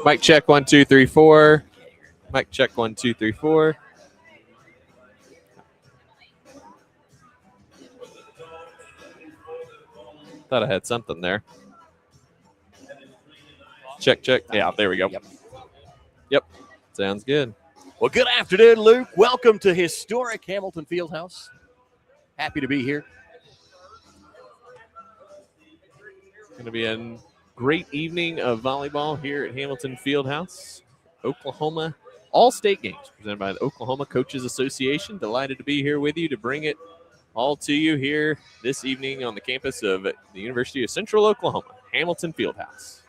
Mic check 1 2 3 4. Mic check 1 2 3 4. Thought I had something there. Check. Yeah, there we go. Yep. Sounds good. Well, good afternoon, Luke. Welcome to historic Hamilton Fieldhouse. Happy to be here. It's going to be a great evening of volleyball here at Hamilton Fieldhouse. Oklahoma All-State Games presented by the Oklahoma Coaches Association. Delighted to be here with you to bring it all to you here this evening on the campus of the University of Central Oklahoma, Hamilton Fieldhouse.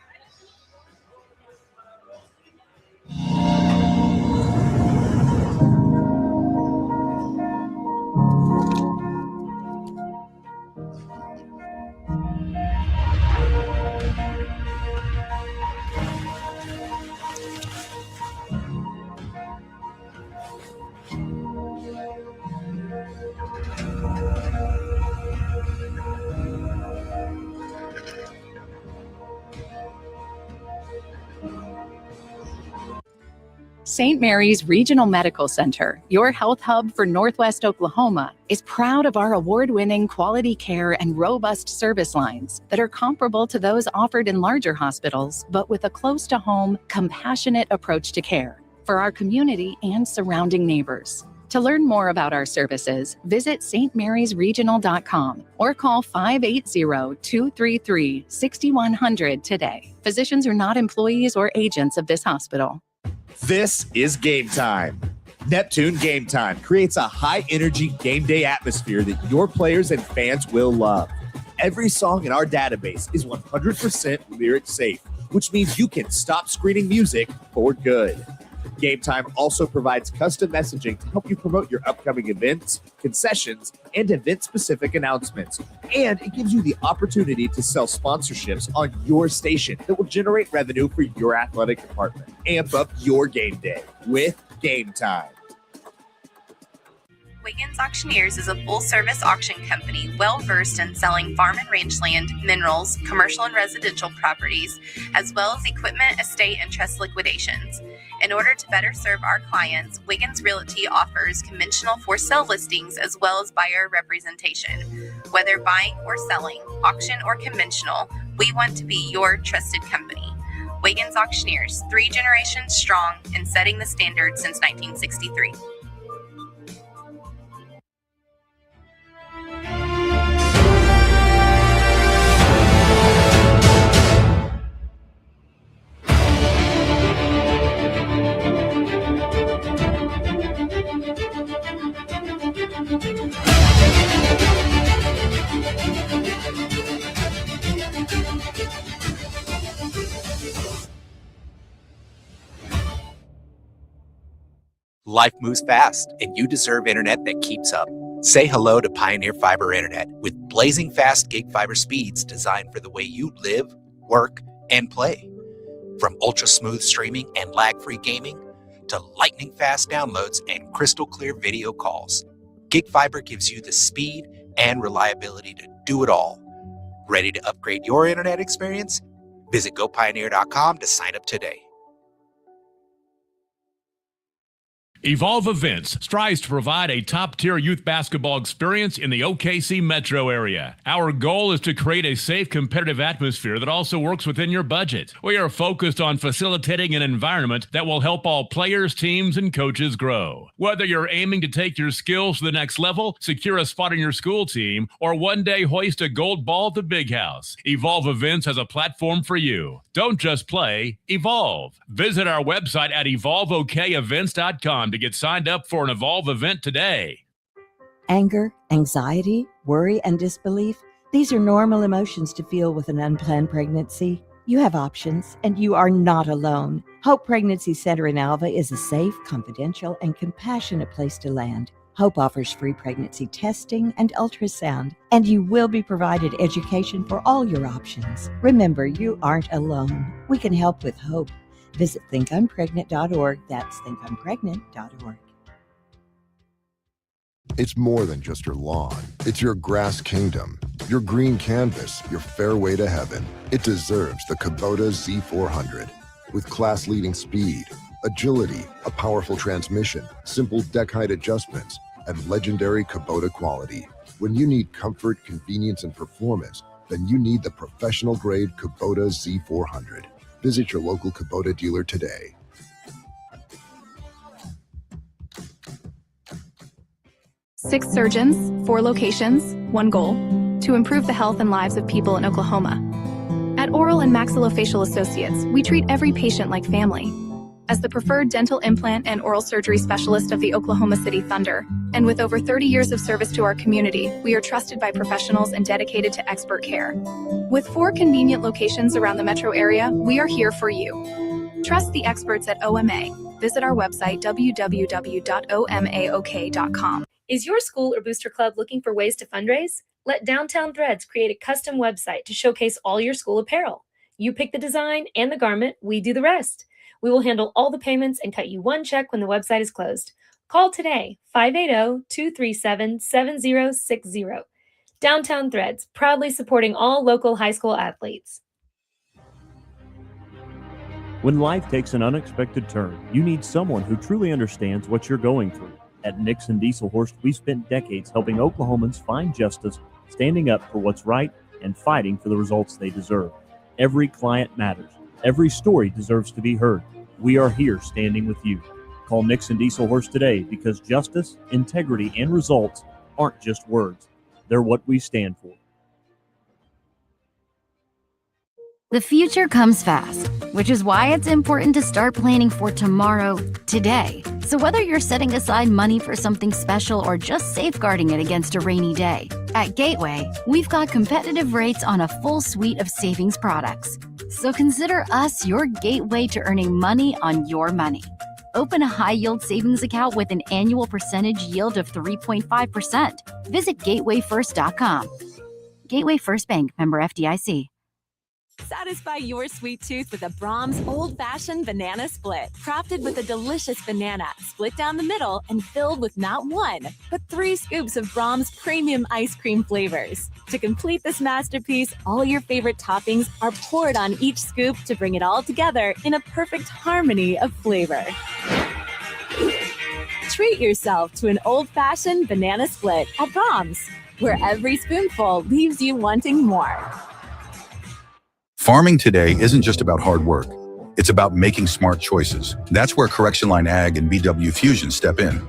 St. Mary's Regional Medical Center, your health hub for Northwest Oklahoma, is proud of our award-winning quality care and robust service lines that are comparable to those offered in larger hospitals, but with a close-to-home, compassionate approach to care for our community and surrounding neighbors. To learn more about our services, visit stmarysregional.com or call 580-233-6100 today. Physicians are not employees or agents of this hospital. This is Game Time. Neptune Game Time creates a high-energy game day atmosphere that your players and fans will love. Every song in our database is 100% lyric safe, which means you can stop screening music for good. Game Time also provides custom messaging to help you promote your upcoming events, concessions, and event-specific announcements. And it gives you the opportunity to sell sponsorships on your station that will generate revenue for your athletic department. Amp up your game day with Game Time. Wiggins Auctioneers is a full-service auction company well-versed in selling farm and range land, minerals, commercial and residential properties, as well as equipment, estate, and trust liquidations. In order to better serve our clients, Wiggins Realty offers conventional for-sale listings as well as buyer representation. Whether buying or selling, auction or conventional, we want to be your trusted company. Wiggins Auctioneers, 3 generations strong and setting the standard since 1963. Life moves fast, and you deserve internet that keeps up. Say hello to Pioneer Fiber Internet with blazing fast gig fiber speeds designed for the way you live, work, and play. From ultra-smooth streaming and lag-free gaming to lightning-fast downloads and crystal-clear video calls, Gig Fiber gives you the speed and reliability to do it all. Ready to upgrade your internet experience? Visit gopioneer.com to sign up today. Evolve Events strives to provide a top-tier youth basketball experience in the OKC metro area. Our goal is to create a safe, competitive atmosphere that also works within your budget. We are focused on facilitating an environment that will help all players, teams, and coaches grow. Whether you're aiming to take your skills to the next level, secure a spot on your school team, or one day hoist a gold ball at the Big House, Evolve Events has a platform for you. Don't just play, evolve. Visit our website at evolveokevents.com to get signed up for an Evolve event today. Anger, anxiety, worry, and disbelief, these are normal emotions to feel with an unplanned pregnancy. You have options, and you are not alone. Hope Pregnancy Center in Alva is a safe, confidential, and compassionate place to land. Hope offers free pregnancy testing and ultrasound, and you will be provided education for all your options. Remember, you aren't alone. We can help with hope. Visit thinkimpregnant.org. That's thinkimpregnant.org. It's more than just your lawn. It's your grass kingdom, your green canvas, your fairway to heaven. It deserves the Kubota Z400. With class-leading speed, agility, a powerful transmission, simple deck height adjustments, and legendary Kubota quality. When you need comfort, convenience, and performance, then you need the professional-grade Kubota Z400. Visit your local Kubota dealer today. Six surgeons, 4 locations, 1 goal: to improve the health and lives of people in Oklahoma. At Oral and Maxillofacial Associates, we treat every patient like family. As the preferred dental implant and oral surgery specialist of the Oklahoma City Thunder, and with over 30 years of service to our community, we are trusted by professionals and dedicated to expert care. With 4 convenient locations around the metro area, we are here for you. Trust the experts at OMA. Visit our website, www.omaok.com. Is your school or booster club looking for ways to fundraise? Let Downtown Threads create a custom website to showcase all your school apparel. You pick the design and the garment, we do the rest. We will handle all the payments and cut you one check when the website is closed. Call today, 580-237-7060. Downtown Threads, proudly supporting all local high school athletes. When life takes an unexpected turn, you need someone who truly understands what you're going through. At Nixon Dieselhorst, we've spent decades helping Oklahomans find justice, standing up for what's right, and fighting for the results they deserve. Every client matters. Every story deserves to be heard. We are here standing with you. Call Nixon Dieselhorst today, because justice, integrity, and results aren't just words. They're what we stand for. The future comes fast, which is why it's important to start planning for tomorrow, today. So whether you're setting aside money for something special or just safeguarding it against a rainy day, at Gateway, we've got competitive rates on a full suite of savings products. So consider us your gateway to earning money on your money. Open a high-yield savings account with an annual percentage yield of 3.5%. Visit gatewayfirst.com. Gateway First Bank, member FDIC. Satisfy your sweet tooth with a Brahms old-fashioned banana split. Crafted with a delicious banana, split down the middle and filled with not 1, but 3 scoops of Brahms premium ice cream flavors. To complete this masterpiece, all your favorite toppings are poured on each scoop to bring it all together in a perfect harmony of flavor. Treat yourself to an old-fashioned banana split at Brahms, where every spoonful leaves you wanting more. Farming today isn't just about hard work. It's about making smart choices. That's where Correction Line Ag and BW Fusion step in.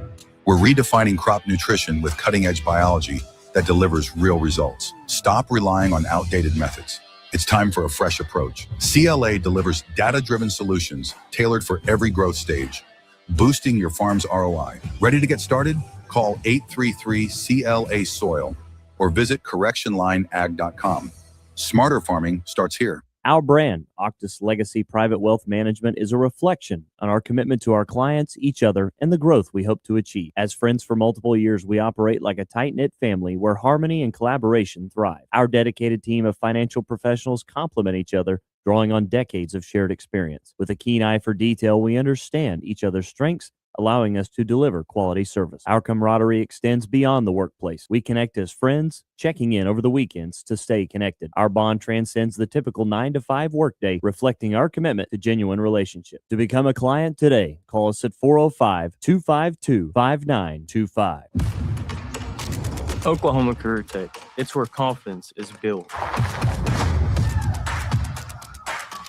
We're redefining crop nutrition with cutting-edge biology that delivers real results. Stop relying on outdated methods. It's time for a fresh approach. CLA delivers data-driven solutions tailored for every growth stage, boosting your farm's ROI. Ready to get started? Call 833-CLA-SOIL or visit correctionlineag.com. Smarter farming starts here. Our brand, Octus Legacy Private Wealth Management, is a reflection on our commitment to our clients, each other, and the growth we hope to achieve. As friends for multiple years, we operate like a tight-knit family where harmony and collaboration thrive. Our dedicated team of financial professionals complement each other, drawing on decades of shared experience. With a keen eye for detail, we understand each other's strengths, allowing us to deliver quality service. Our camaraderie extends beyond the workplace. We connect as friends, checking in over the weekends to stay connected. Our bond transcends the typical 9-to-5 workday, reflecting our commitment to genuine relationship. To become a client today, call us at 405-252-5925. Oklahoma Career Tech. It's where confidence is built.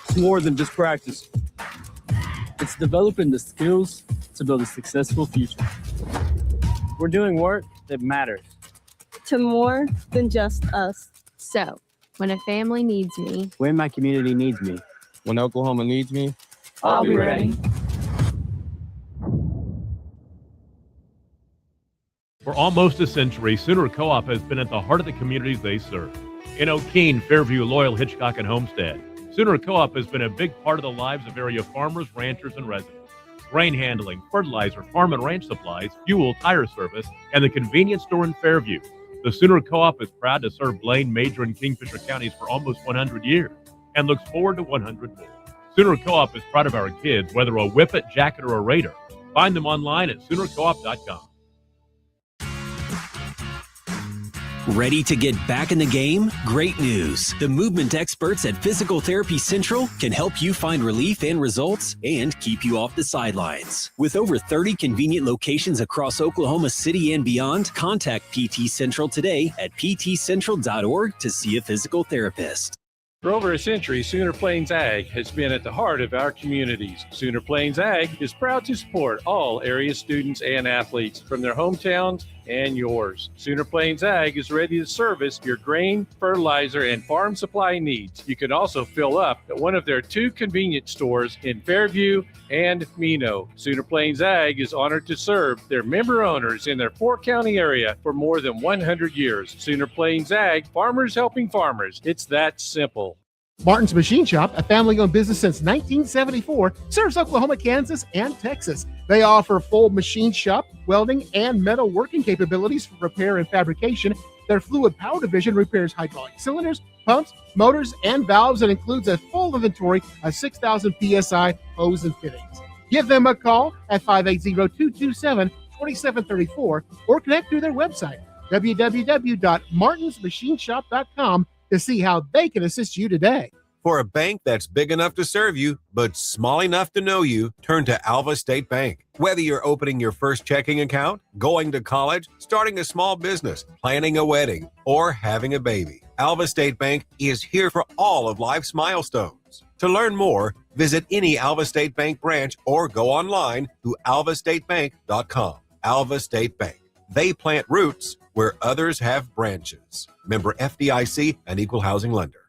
It's more than just practice. It's developing the skills to build a successful future. We're doing work that matters. To more than just us. So, when a family needs me, When my community needs me, when Oklahoma needs me, I'll be ready. For almost a century, Sooner Co-op has been at the heart of the communities they serve. In O'Keene, Fairview, Loyal, Hitchcock, and Homestead, Sooner Co-op has been a big part of the lives of area farmers, ranchers, and residents. Grain handling, fertilizer, farm and ranch supplies, fuel, tire service, and the convenience store in Fairview. The Sooner Co-op is proud to serve Blaine, Major, and Kingfisher counties for almost 100 years and looks forward to 100 more. Sooner Co-op is proud of our kids, whether a Whippet, Jacket, or a Raider. Find them online at SoonerCoop.com. Ready to get back in the game? Great news. The movement experts at Physical Therapy Central can help you find relief and results and keep you off the sidelines. With over 30 convenient locations across Oklahoma City and beyond, contact PT Central today at ptcentral.org to see a physical therapist. For over a century, Sooner Plains Ag has been at the heart of our communities. Sooner Plains Ag is proud to support all area students and athletes from their hometowns and yours. Sooner Plains Ag is ready to service your grain, fertilizer, and farm supply needs. You can also fill up at one of their 2 convenience stores in Fairview and Mino. Sooner Plains Ag is honored to serve their member owners in their 4-county area for more than 100 years. Sooner Plains Ag, farmers helping farmers. It's that simple. Martin's Machine Shop, a family-owned business since 1974, serves Oklahoma, Kansas, and Texas. They offer full machine shop, welding, and metal working capabilities for repair and fabrication. Their fluid power division repairs hydraulic cylinders, pumps, motors, and valves, and includes a full inventory of 6,000 PSI hose and fittings. Give them a call at 580-227-2734 or connect through their website, www.martinsmachineshop.com, to see how they can assist you today. For a bank that's big enough to serve you, but small enough to know you, turn to Alva State Bank. Whether you're opening your first checking account, going to college, starting a small business, planning a wedding, or having a baby, Alva State Bank is here for all of life's milestones. To learn more, visit any Alva State Bank branch or go online to alvastatebank.com. Alva State Bank. They plant roots where others have branches. Member FDIC, an equal housing lender.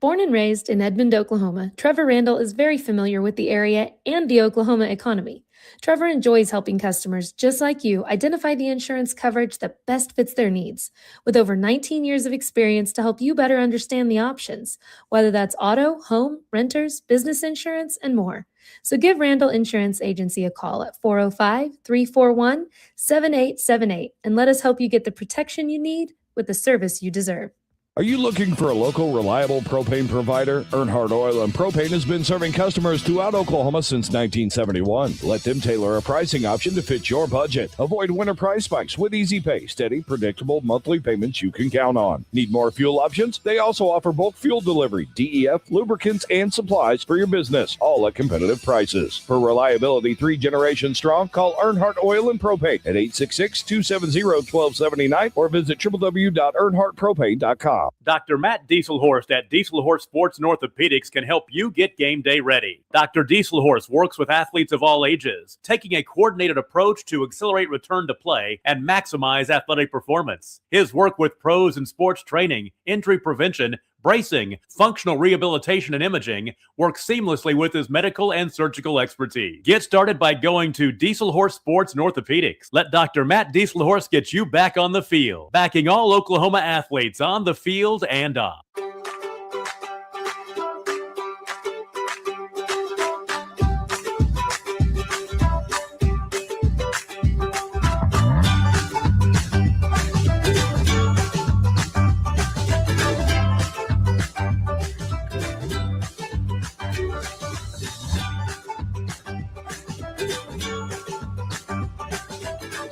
Born and raised in Edmond, Oklahoma, Trevor Randall is very familiar with the area and the Oklahoma economy. Trevor enjoys helping customers just like you identify the insurance coverage that best fits their needs, with over 19 years of experience to help you better understand the options, whether that's auto, home, renters, business insurance, and more. So give Randall Insurance Agency a call at 405-341-7878 and let us help you get the protection you need with the service you deserve. Are you looking for a local, reliable propane provider? Earnhardt Oil and Propane has been serving customers throughout Oklahoma since 1971. Let them tailor a pricing option to fit your budget. Avoid winter price spikes with easy pay, steady, predictable monthly payments you can count on. Need more fuel options? They also offer bulk fuel delivery, DEF, lubricants, and supplies for your business, all at competitive prices. For reliability 3 generations strong, call Earnhardt Oil and Propane at 866-270-1279 or visit www.earnhardtpropane.com. Dr. Matt Dieselhorst at Dieselhorst Sports and Orthopedics can help you get game day ready. Dr. Dieselhorst works with athletes of all ages, taking a coordinated approach to accelerate return to play and maximize athletic performance. His work with pros in sports training, injury prevention, bracing, functional rehabilitation, and imaging works seamlessly with his medical and surgical expertise. Get started by going to Dieselhorst Sports and Orthopedics. Let Dr. Matt Dieselhorst get you back on the field, backing all Oklahoma athletes on the field and off.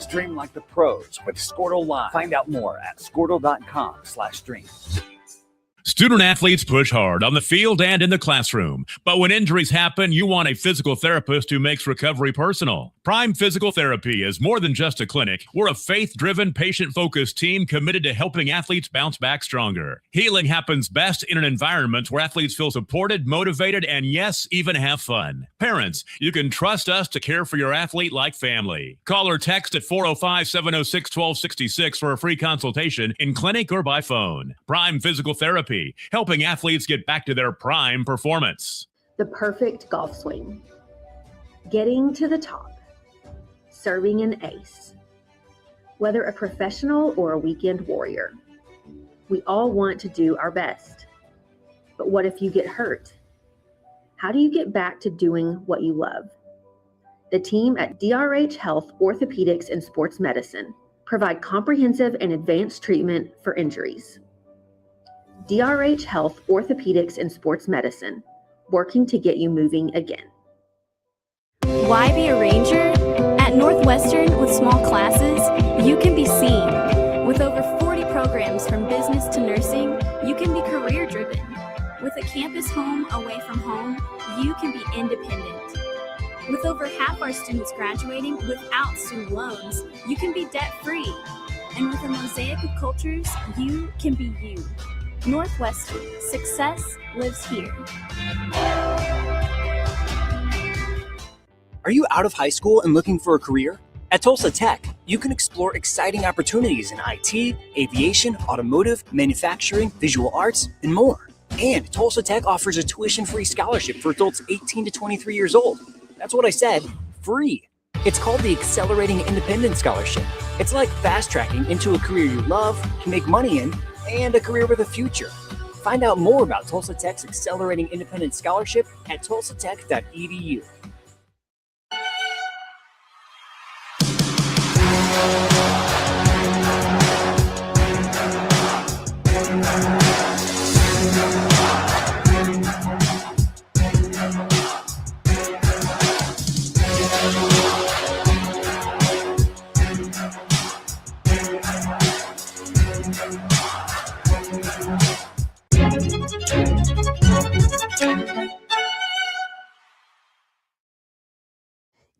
Stream like the pros with Squirtle Live. Find out more at squirtle.com/stream. Student athletes push hard on the field and in the classroom. But when injuries happen, you want a physical therapist who makes recovery personal. Prime Physical Therapy is more than just a clinic. We're a faith-driven, patient-focused team committed to helping athletes bounce back stronger. Healing happens best in an environment where athletes feel supported, motivated, and yes, even have fun. Parents, you can trust us to care for your athlete like family. Call or text at 405-706-1266 for a free consultation in clinic or by phone. Prime Physical Therapy, helping athletes get back to their prime performance. The perfect golf swing. Getting to the top. Serving an ace. Whether a professional or a weekend warrior, we all want to do our best. But what if you get hurt? How do you get back to doing what you love? The team at DRH Health Orthopedics and Sports Medicine provide comprehensive and advanced treatment for injuries. DRH Health Orthopedics and Sports Medicine, working to get you moving again. Why be a ranger? At Northwestern, with small classes, you can be seen. With over 40 programs from business to nursing, you can be career driven. With a campus home away from home, you can be independent. With over half our students graduating without student loans, you can be debt free. And with a mosaic of cultures, you can be you. Northwestern, success lives here. Are you out of high school and looking for a career? At Tulsa Tech, you can explore exciting opportunities in IT, aviation, automotive, manufacturing, visual arts, and more. And Tulsa Tech offers a tuition-free scholarship for adults 18 to 23 years old. That's what I said, free. It's called the Accelerating Independence Scholarship. It's like fast-tracking into a career you love, can make money in, and a career with a future. Find out more about Tulsa Tech's Accelerating Independence Scholarship at tulsatech.edu.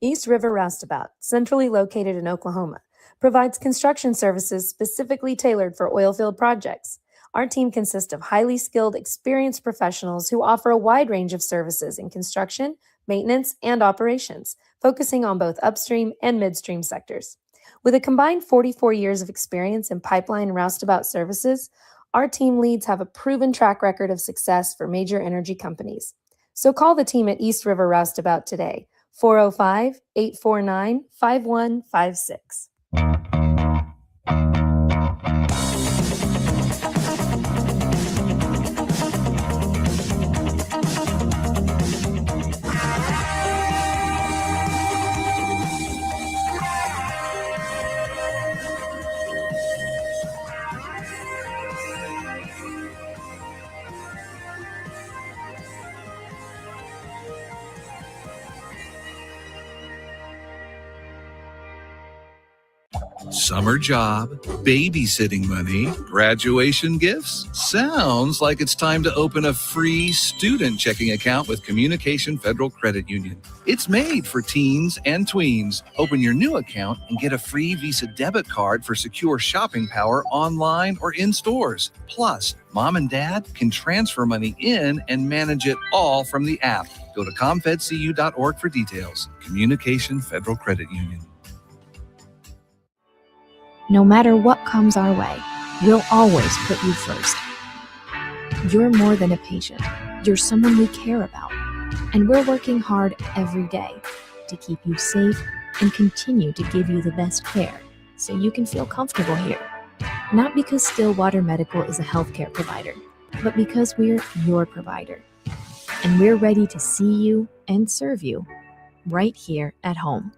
East River Roustabout, centrally located in Oklahoma, provides construction services specifically tailored for oilfield projects. Our team consists of highly skilled, experienced professionals who offer a wide range of services in construction, maintenance, and operations, focusing on both upstream and midstream sectors. With a combined 44 years of experience in pipeline and roustabout services, our team leads have a proven track record of success for major energy companies. So call the team at East River Roustabout today, 405-849-5156. Summer job, babysitting money, graduation gifts. Sounds like it's time to open a free student checking account with Communication Federal Credit Union. It's made for teens and tweens. Open your new account and get a free Visa debit card for secure shopping power online or in stores. Plus, mom and dad can transfer money in and manage it all from the app. Go to comfedcu.org for details. Communication Federal Credit Union. No matter what comes our way, we'll always put you first. You're more than a patient. You're someone we care about. And we're working hard every day to keep you safe and continue to give you the best care so you can feel comfortable here. Not because Stillwater Medical is a healthcare provider, but because we're your provider. And we're ready to see you and serve you right here at home.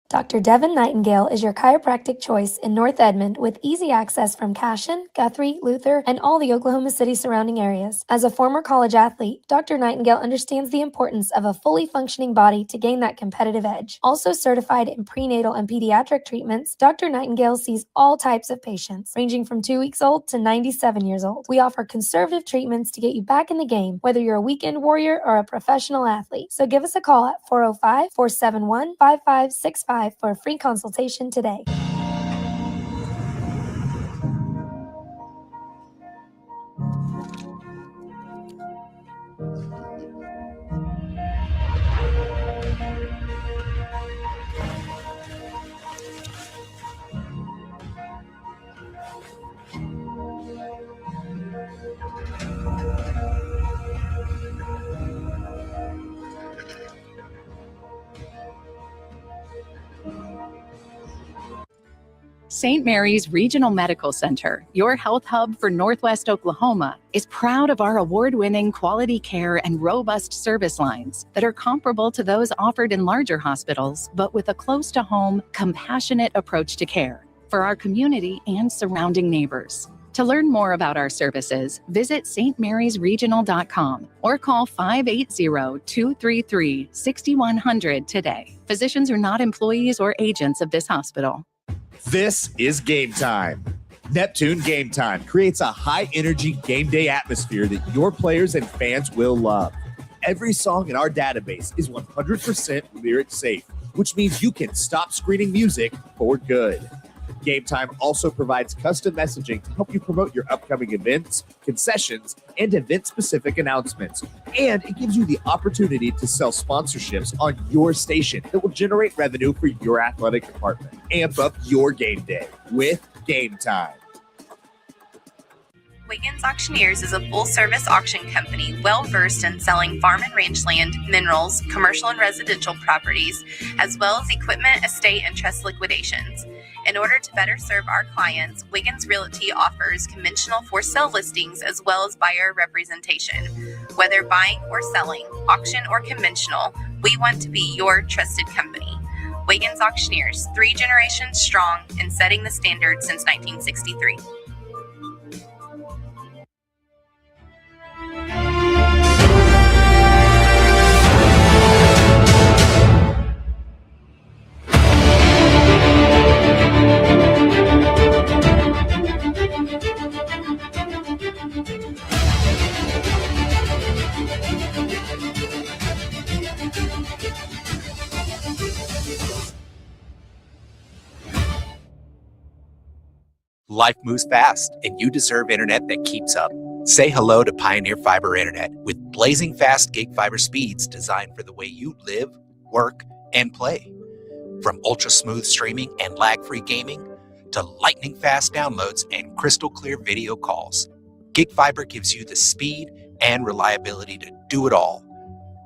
Dr. Devin Nightingale is your chiropractic choice in North Edmond with easy access from Cashion, Guthrie, Luther, and all the Oklahoma City surrounding areas. As a former college athlete, Dr. Nightingale understands the importance of a fully functioning body to gain that competitive edge. Also certified in prenatal and pediatric treatments, Dr. Nightingale sees all types of patients, ranging from 2 weeks old to 97 years old. We offer conservative treatments to get you back in the game, whether you're a weekend warrior or a professional athlete. So give us a call at 405-471-5565 for a free consultation today. St. Mary's Regional Medical Center, your health hub for Northwest Oklahoma, is proud of our award-winning quality care and robust service lines that are comparable to those offered in larger hospitals, but with a close-to-home, compassionate approach to care for our community and surrounding neighbors. To learn more about our services, visit stmarysregional.com or call 580-233-6100 today. Physicians are not employees or agents of this hospital. This is Game Time. Neptune Game Time creates a high-energy game day atmosphere that your players and fans will love. Every song in our database is 100% lyric safe, which means you can stop screening music for good. Game Time also provides custom messaging to help you promote your upcoming events, concessions, and event-specific announcements. And it gives you the opportunity to sell sponsorships on your station that will generate revenue for your athletic department. Amp up your game day with Game Time. Wiggins Auctioneers is a full-service auction company well-versed in selling farm and range land, minerals, commercial and residential properties, as well as equipment, estate, and trust liquidations. In order to better serve our clients, Wiggins Realty offers conventional for-sale listings as well as buyer representation. Whether buying or selling, auction or conventional, we want to be your trusted company. Wiggins Auctioneers, 3 generations strong and setting the standard since 1963. Life moves fast, and you deserve internet that keeps up. Say hello to Pioneer Fiber Internet with blazing fast gig fiber speeds designed for the way you live, work, and play. From ultra-smooth streaming and lag-free gaming to lightning-fast downloads and crystal-clear video calls, Gig Fiber gives you the speed and reliability to do it all.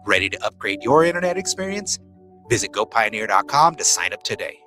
Ready to upgrade your internet experience? Visit gopioneer.com to sign up today.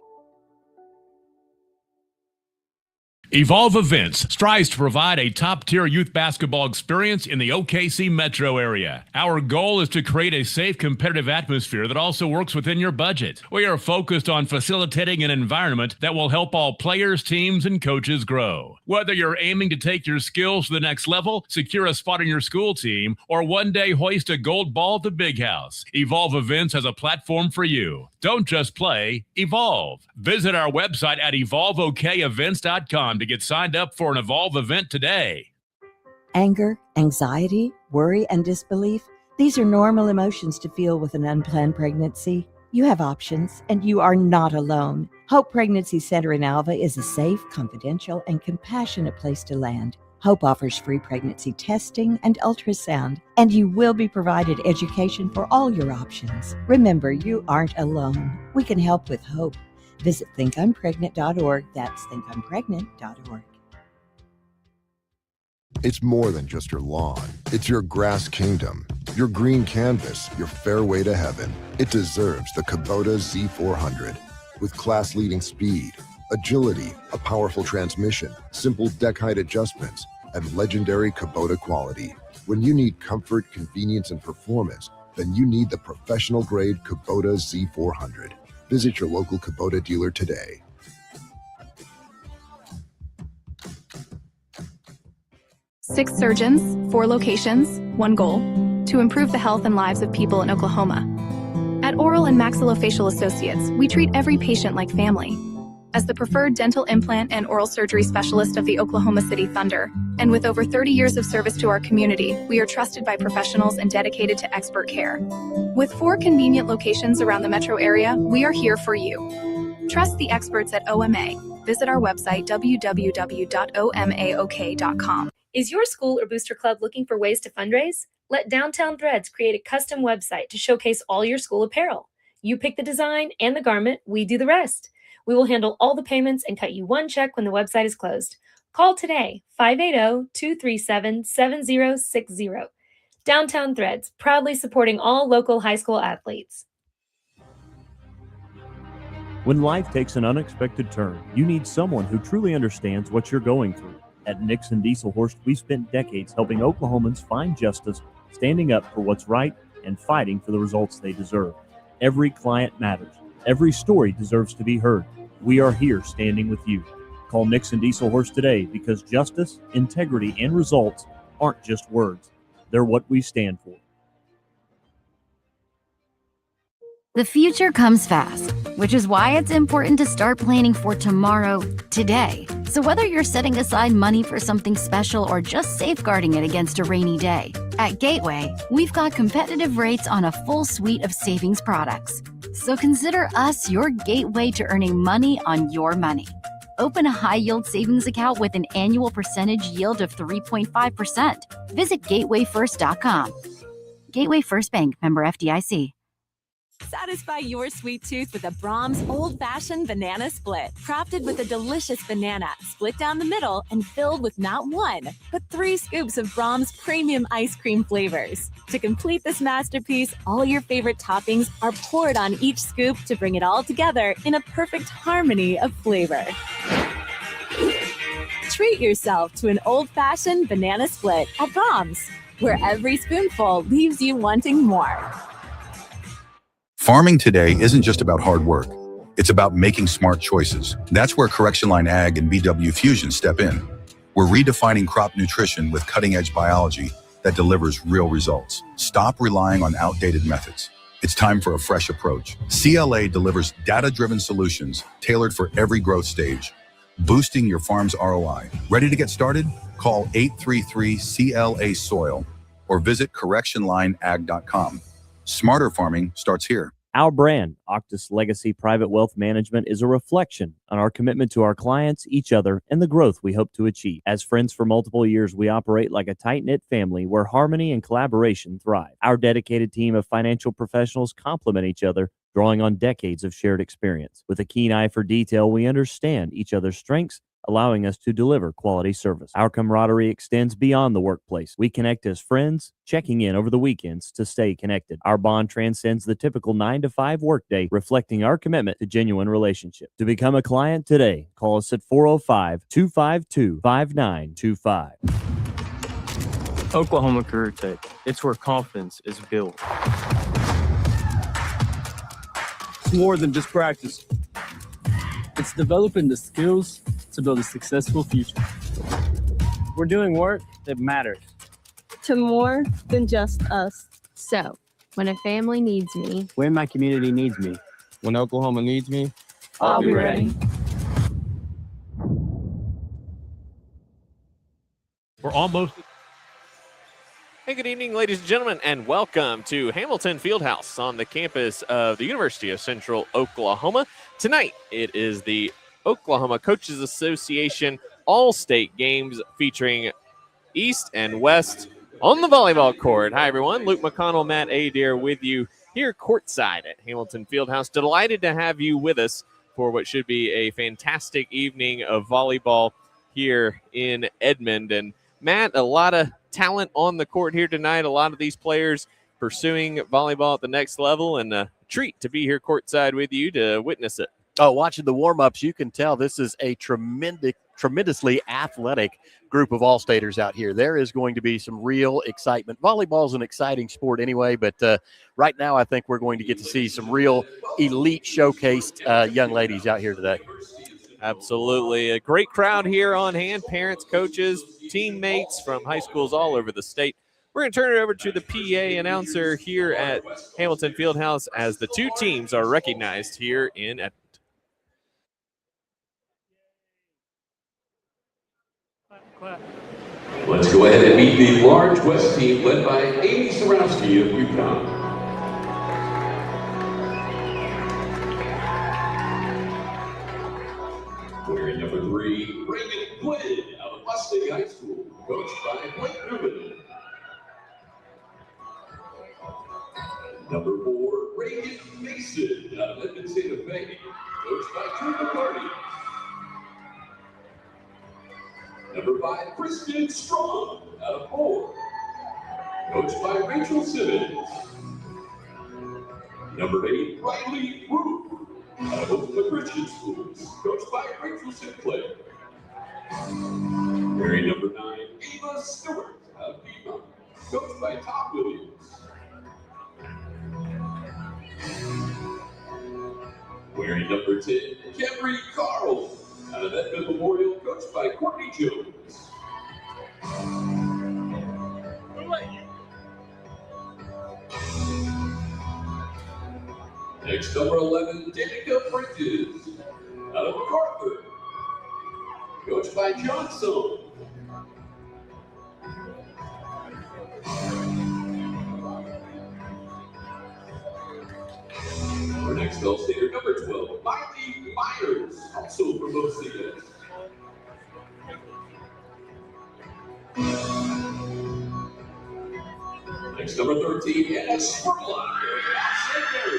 Evolve Events strives to provide a top-tier youth basketball experience in the OKC metro area. Our goal is to create a safe, competitive atmosphere that also works within your budget. We are focused on facilitating an environment that will help all players, teams, and coaches grow. Whether you're aiming to take your skills to the next level, secure a spot on your school team, or one day hoist a gold ball at the big house, Evolve Events has a platform for you. Don't just play, evolve. Visit our website at evolveokevents.com to get signed up for an Evolve event today. Anger, anxiety, worry, and disbelief, these are normal emotions to feel with an unplanned pregnancy. You have options, and you are not alone. Hope Pregnancy Center in Alva is a safe, confidential, and compassionate place to land. Hope offers free pregnancy testing and ultrasound, and you will be provided education for all your options. Remember, you aren't alone. We can help with hope. Visit thinkimpregnant.org. That's thinkimpregnant.org. It's more than just your lawn. It's your grass kingdom, your green canvas, your fairway to heaven. It deserves the Kubota Z400. With class-leading speed, agility, a powerful transmission, simple deck height adjustments, and legendary Kubota quality. When you need comfort, convenience, and performance, then you need the professional-grade Kubota Z400. Visit your local Kubota dealer today. Six surgeons, 4 locations, 1 goal: to improve the health and lives of people in Oklahoma. At Oral and Maxillofacial Associates, we treat every patient like family. As the preferred dental implant and oral surgery specialist of the Oklahoma City Thunder, and with over 30 years of service to our community, we are trusted by professionals and dedicated to expert care. With 4 convenient locations around the metro area, we are here for you. Trust the experts at OMA. Visit our website, www.omaok.com. Is your school or booster club looking for ways to fundraise? Let Downtown Threads create a custom website to showcase all your school apparel. You pick the design and the garment, we do the rest. We will handle all the payments and cut you one check when the website is closed. Call today, 580-237-7060. Downtown Threads, proudly supporting all local high school athletes. When life takes an unexpected turn, you need someone who truly understands what you're going through. At Nixon Dieselhorst, we've spent decades helping Oklahomans find justice, standing up for what's right, and fighting for the results they deserve. Every client matters. Every story deserves to be heard. We are here standing with you. Call Nixon Dieselhorst today because justice, integrity, and results aren't just words. They're what we stand for. The future comes fast, which is why it's important to start planning for tomorrow today. So whether you're setting aside money for something special or just safeguarding it against a rainy day, at Gateway, we've got competitive rates on a full suite of savings products. So consider us your gateway to earning money on your money. Open a high-yield savings account with an annual percentage yield of 3.5%. Visit gatewayfirst.com. Gateway First Bank, member FDIC. Satisfy your sweet tooth with a Brahms old-fashioned banana split. Crafted with a delicious banana, split down the middle and filled with not one, but 3 scoops of Brahms premium ice cream flavors. To complete this masterpiece, all your favorite toppings are poured on each scoop to bring it all together in a perfect harmony of flavor. Treat yourself to an old-fashioned banana split at Brahms, where every spoonful leaves you wanting more. Farming today isn't just about hard work. It's about making smart choices. That's where Correction Line Ag and BW Fusion step in. We're redefining crop nutrition with cutting-edge biology that delivers real results. Stop relying on outdated methods. It's time for a fresh approach. CLA delivers data-driven solutions tailored for every growth stage, boosting your farm's ROI. Ready to get started? Call 833-CLA-SOIL or visit correctionlineag.com. Smarter farming starts here. Our brand, Octus Legacy Private Wealth Management, is a reflection on our commitment to our clients, each other, and the growth we hope to achieve. As friends for multiple years, we operate like a tight-knit family where harmony and collaboration thrive. Our dedicated team of financial professionals complement each other, drawing on decades of shared experience. With a keen eye for detail, we understand each other's strengths, allowing us to deliver quality service. Our camaraderie extends beyond the workplace. We connect as friends, checking in over the weekends to stay connected. Our bond transcends the typical 9-to-5 workday, reflecting our commitment to genuine relationship. To become a client today, call us at 405-252-5925. Oklahoma Career Tech. It's where confidence is built. It's more than just practice. It's developing the skills to build a successful future. We're doing work that matters. To more than just us. So, when a family needs me, When my community needs me, when Oklahoma needs me, I'll be ready. We're almost. Hey, good evening, ladies and gentlemen, and welcome to Hamilton Fieldhouse on the campus of the University of Central Oklahoma. Tonight, it is the Oklahoma Coaches Association All-State Games featuring East and West on the volleyball court. Hi, everyone. Luke McConnell, Matt Adair with you here courtside at Hamilton Fieldhouse. Delighted to have you with us for what should be a fantastic evening of volleyball here in Edmond. And Matt, a lot of talent on the court here tonight. A lot of these players pursuing volleyball at the next level, and a treat to be here courtside with you to witness it. Oh, watching the warm-ups, you can tell this is a tremendously athletic group of all-staters out here. There is going to be some real excitement. Volleyball is an exciting sport anyway, but right now I think we're going to get to see some real elite showcased young ladies out here today. Absolutely. A great crowd here on hand, parents, coaches, teammates from high schools all over the state. We're going to turn it over to the PA announcer here at Hamilton Fieldhouse as the two teams are recognized here in Edmond. Let's go ahead and meet the large West team led by Amy Sarowski of UConn. Wearing number 3, Reagan Quinn out of Mustang High School, coached by Blake Rubin. Number 4, Reagan Mason out of Edmond Santa Fe, coached by Drew McCarty. Number 5, Kristen Strong out of Moore, coached by Rachel Simmons. Number 8, Riley Roof out of Oklahoma Christian Schools, coached by Rachel Sinclair. Wearing number 9, Ava Stewart out of Piedmont, coached by Tom Williams. Wearing number 10, Camry Carl out of Edmond Memorial, coached by Courtney Jones. Next, number 11, Danica Bridges, out of MacArthur, coached by Johnson. Our next All-Stater, number 12, Miley Myers, also from OCA. Next, number 13, Anna Spurlock, St. Mary,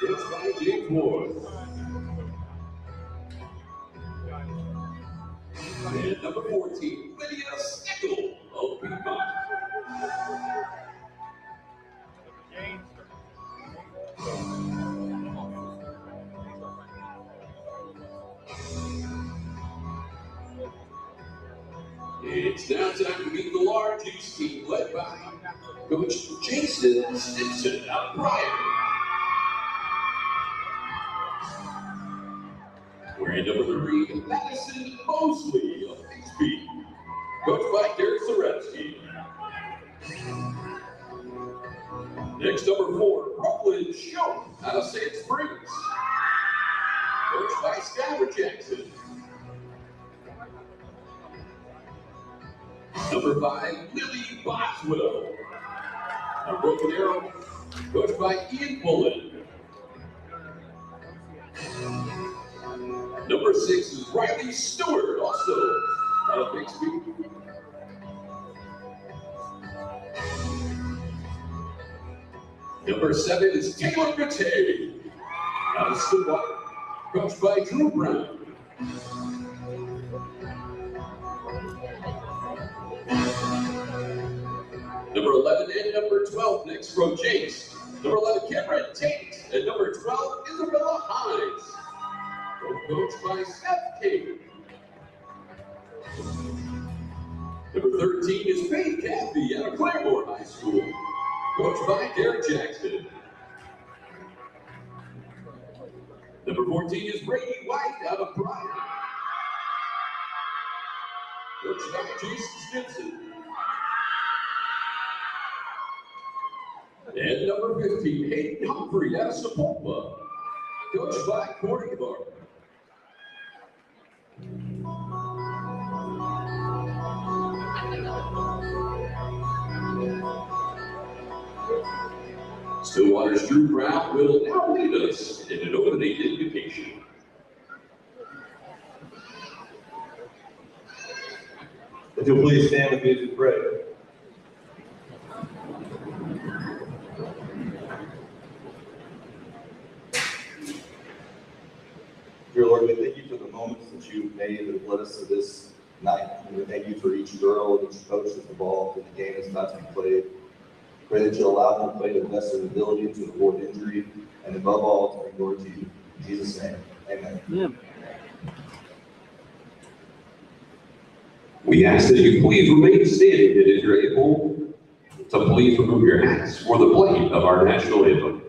coached by Jake Ward. And number 14, Lydia Stickle of Piedmont. It's now time to meet the largest team led by Coach Jason Stinson out of Pryor. Wearing number 3, Madison Mosley of Bixby, coached by Derek Zaretsky. Next, number 4, Brooklyn Schoen out of Sand Springs, coached by Skylar Jackson. Number 5, Lily Boswell of Broken Arrow, coached by Ian Bullen. Number 6 is Riley Stewart, also out of Bixby. Number 7 is Taylor Gate, out of Stillwater, coached by Drew Brown. Number 11 and number 12 next from James. Number 11, Cameron Tate, and number 12, Isabella Hines, coached by Seth King. Number 13 is Faith Cathy out of Claremore High School, coached by Derek Jackson. Number 14 is Brady White out of Pryor, coached by Jason Stinson. And number 15, Hayden Humphrey out of Sapulpa, coached by Corey Barr. Stillwater's Drew Brown will now lead us in an opening invocation. If you'll please stand with me to pray. Dear Lord, we thank you for the moments that you've made that have led us to this night. And we thank you for each girl and each coach that's involved in the game that's about to be played. Pray that you allow them to play to the best of their ability to avoid injury, and above all, to bring glory to you. In Jesus' name, amen. Yeah. We ask that you please remain standing and if you're able to please remove your hats for the playing of our national anthem.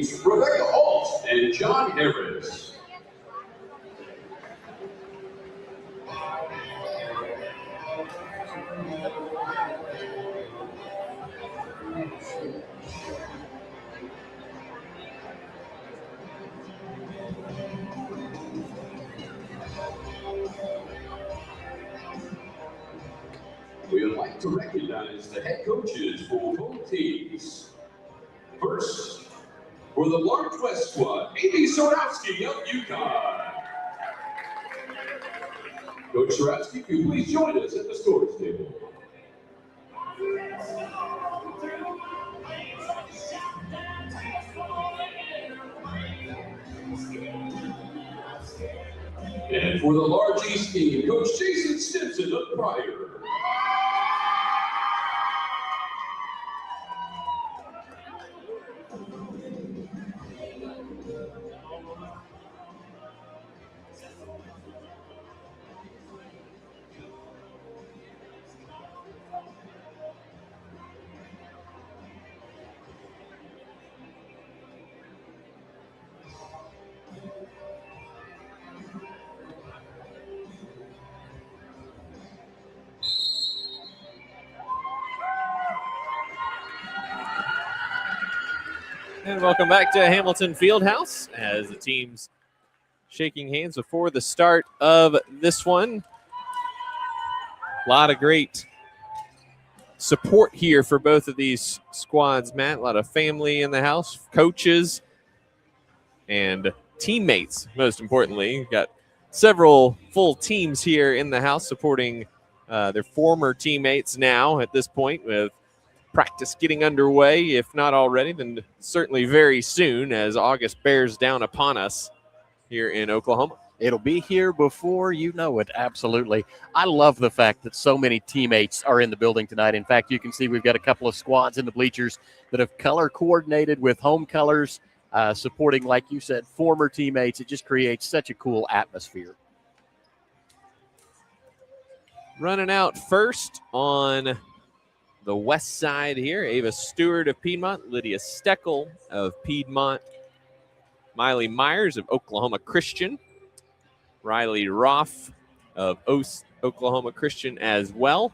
teams, Rebecca Alt and John Harris. We would like to recognize the head coaches for both teams. First, for the Large West squad, Amy Sorowski of UConn. Coach Sorowski, can you please join us at the scores table? And for the Large East team, Coach Jason Stimson of Pryor. And welcome back to Hamilton Fieldhouse as the teams shaking hands before the start of this one. A lot of great support here for both of these squads, Matt. A lot of family in the house, coaches, and teammates, most importantly. We've got several full teams here in the house supporting their former teammates now at this point, with practice getting underway, if not already, then certainly very soon as August bears down upon us here in Oklahoma. It'll be here before you know it, absolutely. I love the fact that so many teammates are in the building tonight. In fact, you can see we've got a couple of squads in the bleachers that have color coordinated with home colors, supporting, like you said, former teammates. It just creates such a cool atmosphere. Running out first on the west side here, Ava Stewart of Piedmont, Lydia Steckel of Piedmont, Miley Myers of Oklahoma Christian, Riley Roth of Oklahoma Christian as well,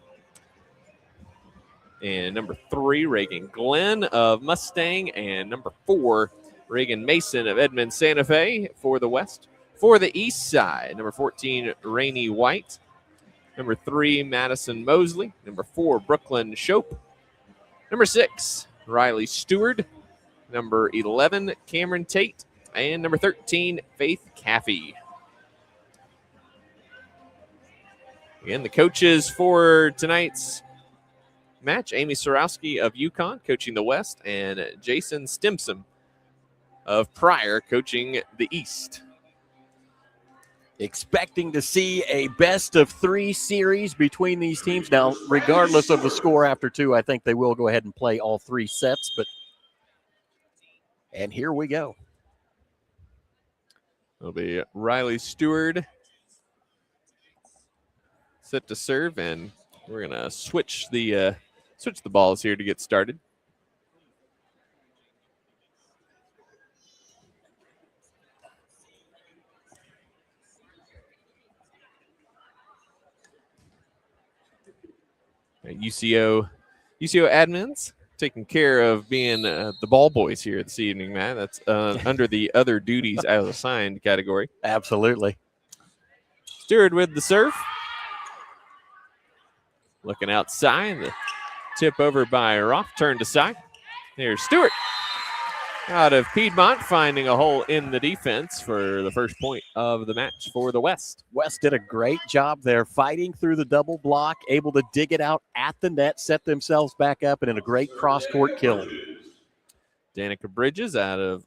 and number 3, Reagan Glenn of Mustang, and number 4, Reagan Mason of Edmond Santa Fe for the west. For the east side, number 14, Rainey White, number 3, Madison Mosley. Number 4, Brooklyn Shope. Number 6, Riley Stewart. Number 11, Cameron Tate. And number 13, Faith Caffey. Again, the coaches for tonight's match, Amy Sorowski of UConn coaching the West, and Jason Stimson of Pryor coaching the East. Expecting to see a best-of-3 series between these teams. Now, regardless of the score after 2, I think they will go ahead and play all 3 sets. And here we go. It'll be Riley Stewart set to serve, and we're gonna switch the balls here to get started. UCO admins taking care of being the ball boys here this evening, Matt. That's under the other duties as assigned category. Absolutely. Stewart with the serve. Looking outside. The tip over by Roth. Turn to side. There's Stewart out of Piedmont, finding a hole in the defense for the first point of the match for the West. West did a great job there, fighting through the double block, able to dig it out at the net, set themselves back up, and in a great cross-court kill. Danica Bridges out of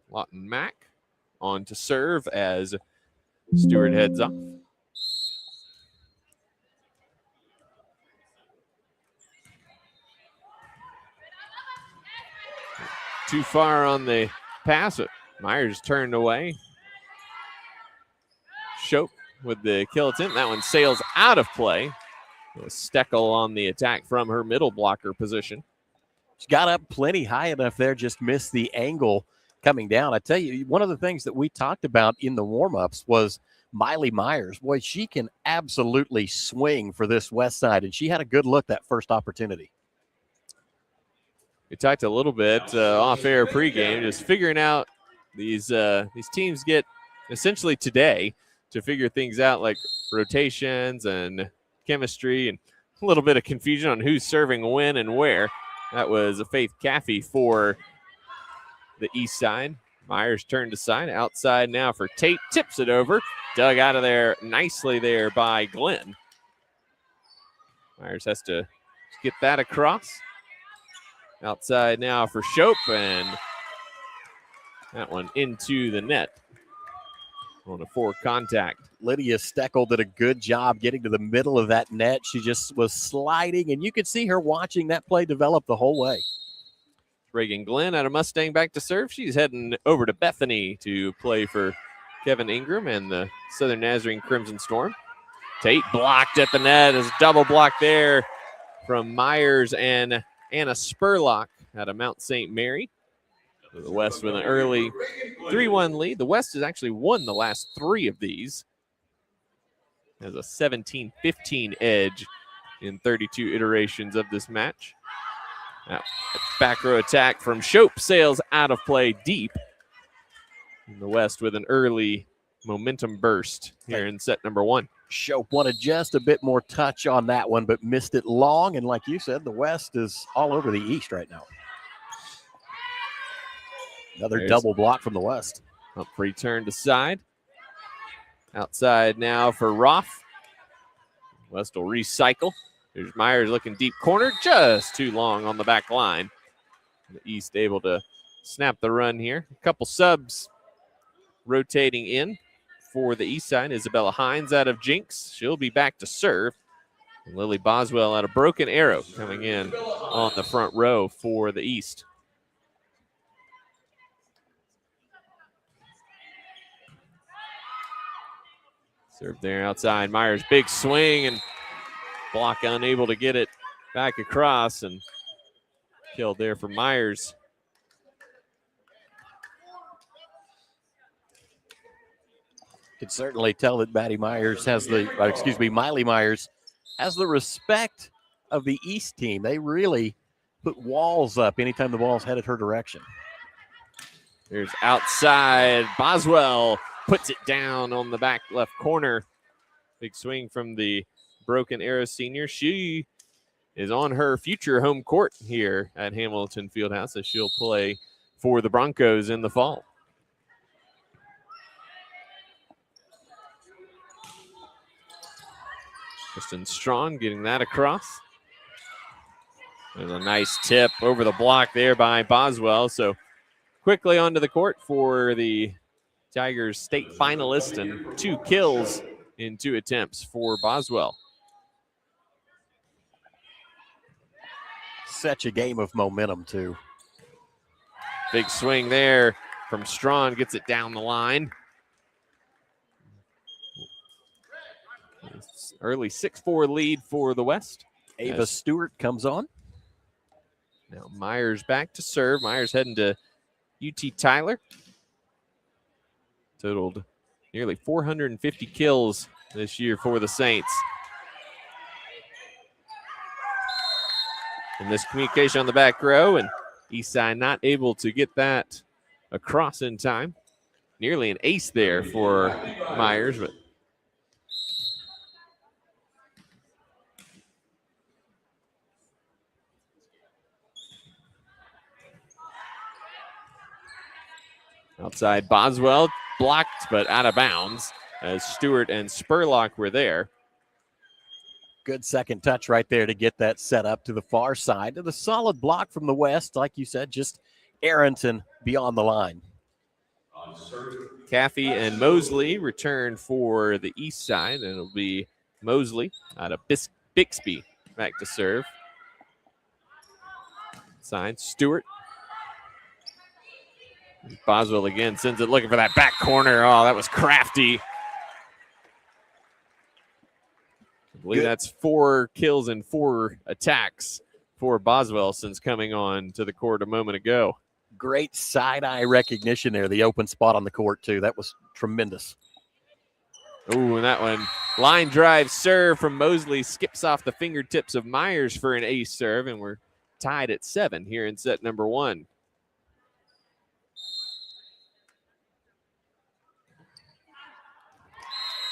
Lawton Mack on to serve as Stewart heads off. Too far on the pass. Myers turned away. Shope with the kill attempt. That one sails out of play. Steckel on the attack from her middle blocker position. She got up plenty high enough there, just missed the angle coming down. I tell you, one of the things that we talked about in the warm-ups was Miley Myers. Boy, she can absolutely swing for this West Side, and she had a good look that first opportunity. We talked a little bit off-air pregame, just figuring out these teams get essentially today to figure things out like rotations and chemistry and a little bit of confusion on who's serving when and where. That was a Faith Caffey for the east side. Myers turned aside, outside now for Tate, tips it over, dug out of there nicely there by Glenn. Myers has to get that across. Outside now for Shope, and that one into the net on a 4 contact. Lydia Steckel did a good job getting to the middle of that net. She just was sliding, and you could see her watching that play develop the whole way. Reagan Glenn out of Mustang back to serve. She's heading over to Bethany to play for Kevin Ingram and the Southern Nazarene Crimson Storm. Tate blocked at the net. There's a double block there from Myers and Anna Spurlock out of Mount St. Mary. The West with an early 3-1 lead. The West has actually won the last 3 of these. Has a 17-15 edge in 32 iterations of this match. Now, back row attack from Shope sails out of play deep. And the West with an early momentum burst here in set number 1. Shope wanted just a bit more touch on that one, but missed it long. And like you said, the West is all over the East right now. Another double block from the West. Humphrey turned aside. Outside now for Roth. West will recycle. There's Myers looking deep corner, just too long on the back line. The East able to snap the run here. A couple subs rotating in for the East side. Isabella Hines out of Jinx. She'll be back to serve. And Lily Boswell out of Broken Arrow coming in on the front row for the East. Serve there outside. Myers big swing and block unable to get it back across, and killed there for Myers. Could certainly tell that Miley Myers has the respect of the East team. They really put walls up anytime the ball's headed her direction. There's outside. Boswell puts it down on the back left corner. Big swing from the Broken Arrow senior. She is on her future home court here at Hamilton Fieldhouse as she'll play for the Broncos in the fall. Kristen Strong getting that across. There's a nice tip over the block there by Boswell. So quickly onto the court for the Tigers state finalist, and 2 kills in 2 attempts for Boswell. Such a game of momentum, too. Big swing there from Strong, gets it down the line. Early 6-4 lead for the West. Ava Stewart comes on. Now Myers back to serve. Myers heading to UT Tyler. Totaled nearly 450 kills this year for the Saints. And this communication on the back row, and Eastside not able to get that across in time. Nearly an ace there for Myers, but outside Boswell, blocked but out of bounds as Stewart and Spurlock were there. Good second touch right there to get that set up to the far side. To the solid block from the West, like you said, just Arrington beyond the line. Caffey and Mosley return for the East side, and it'll be Mosley out of Bixby back to serve. Side, Stewart. Boswell again sends it looking for that back corner. Oh, that was crafty. I believe that's 4 kills and 4 attacks for Boswell since coming on to the court a moment ago. great side-eye recognition there, the open spot on the court, too. That was tremendous. Ooh, and that one, line drive serve from Mosley skips off the fingertips of Myers for an ace serve, and we're tied at 7 here in set number 1.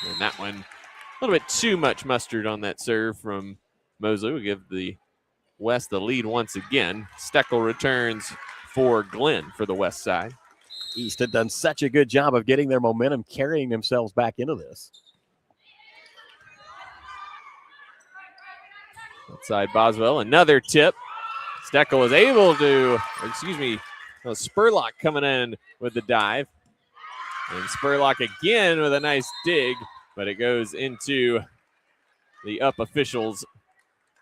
And that one, a little bit too much mustard on that serve from Mosley. We give the West the lead once again. Steckel returns for Glenn for the West side. East had done such a good job of getting their momentum, carrying themselves back into this. Outside Boswell, another tip. Steckel is able to, Spurlock coming in with the dive. And Spurlock again with a nice dig, but it goes into the up official's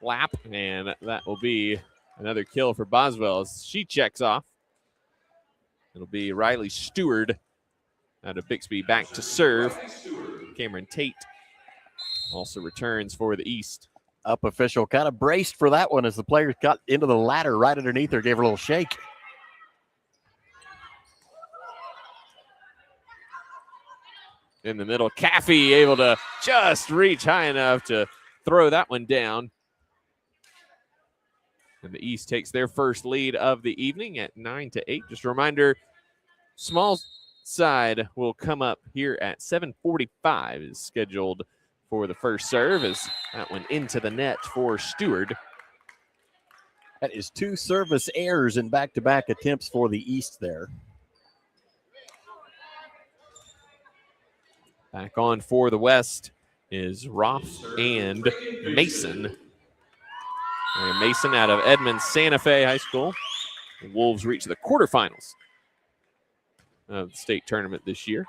lap, and that will be another kill for Boswell as she checks off. It'll be Riley Stewart out of Bixby back to serve. Cameron Tate also returns for the East. Up official kind of braced for that one as the players got into the ladder right underneath her, gave her a little shake. In the middle, Caffey able to just reach high enough to throw that one down. And the East takes their first lead of the evening at 9-8. Just a reminder, small side will come up here at 7:45 is scheduled for the first serve as that went into the net for Stewart. That is 2 service errors in back-to-back attempts for the East there. Back on for the West is Roth and Mason. And Mason out of Edmonds Santa Fe High School. The Wolves reach the quarterfinals of the state tournament this year.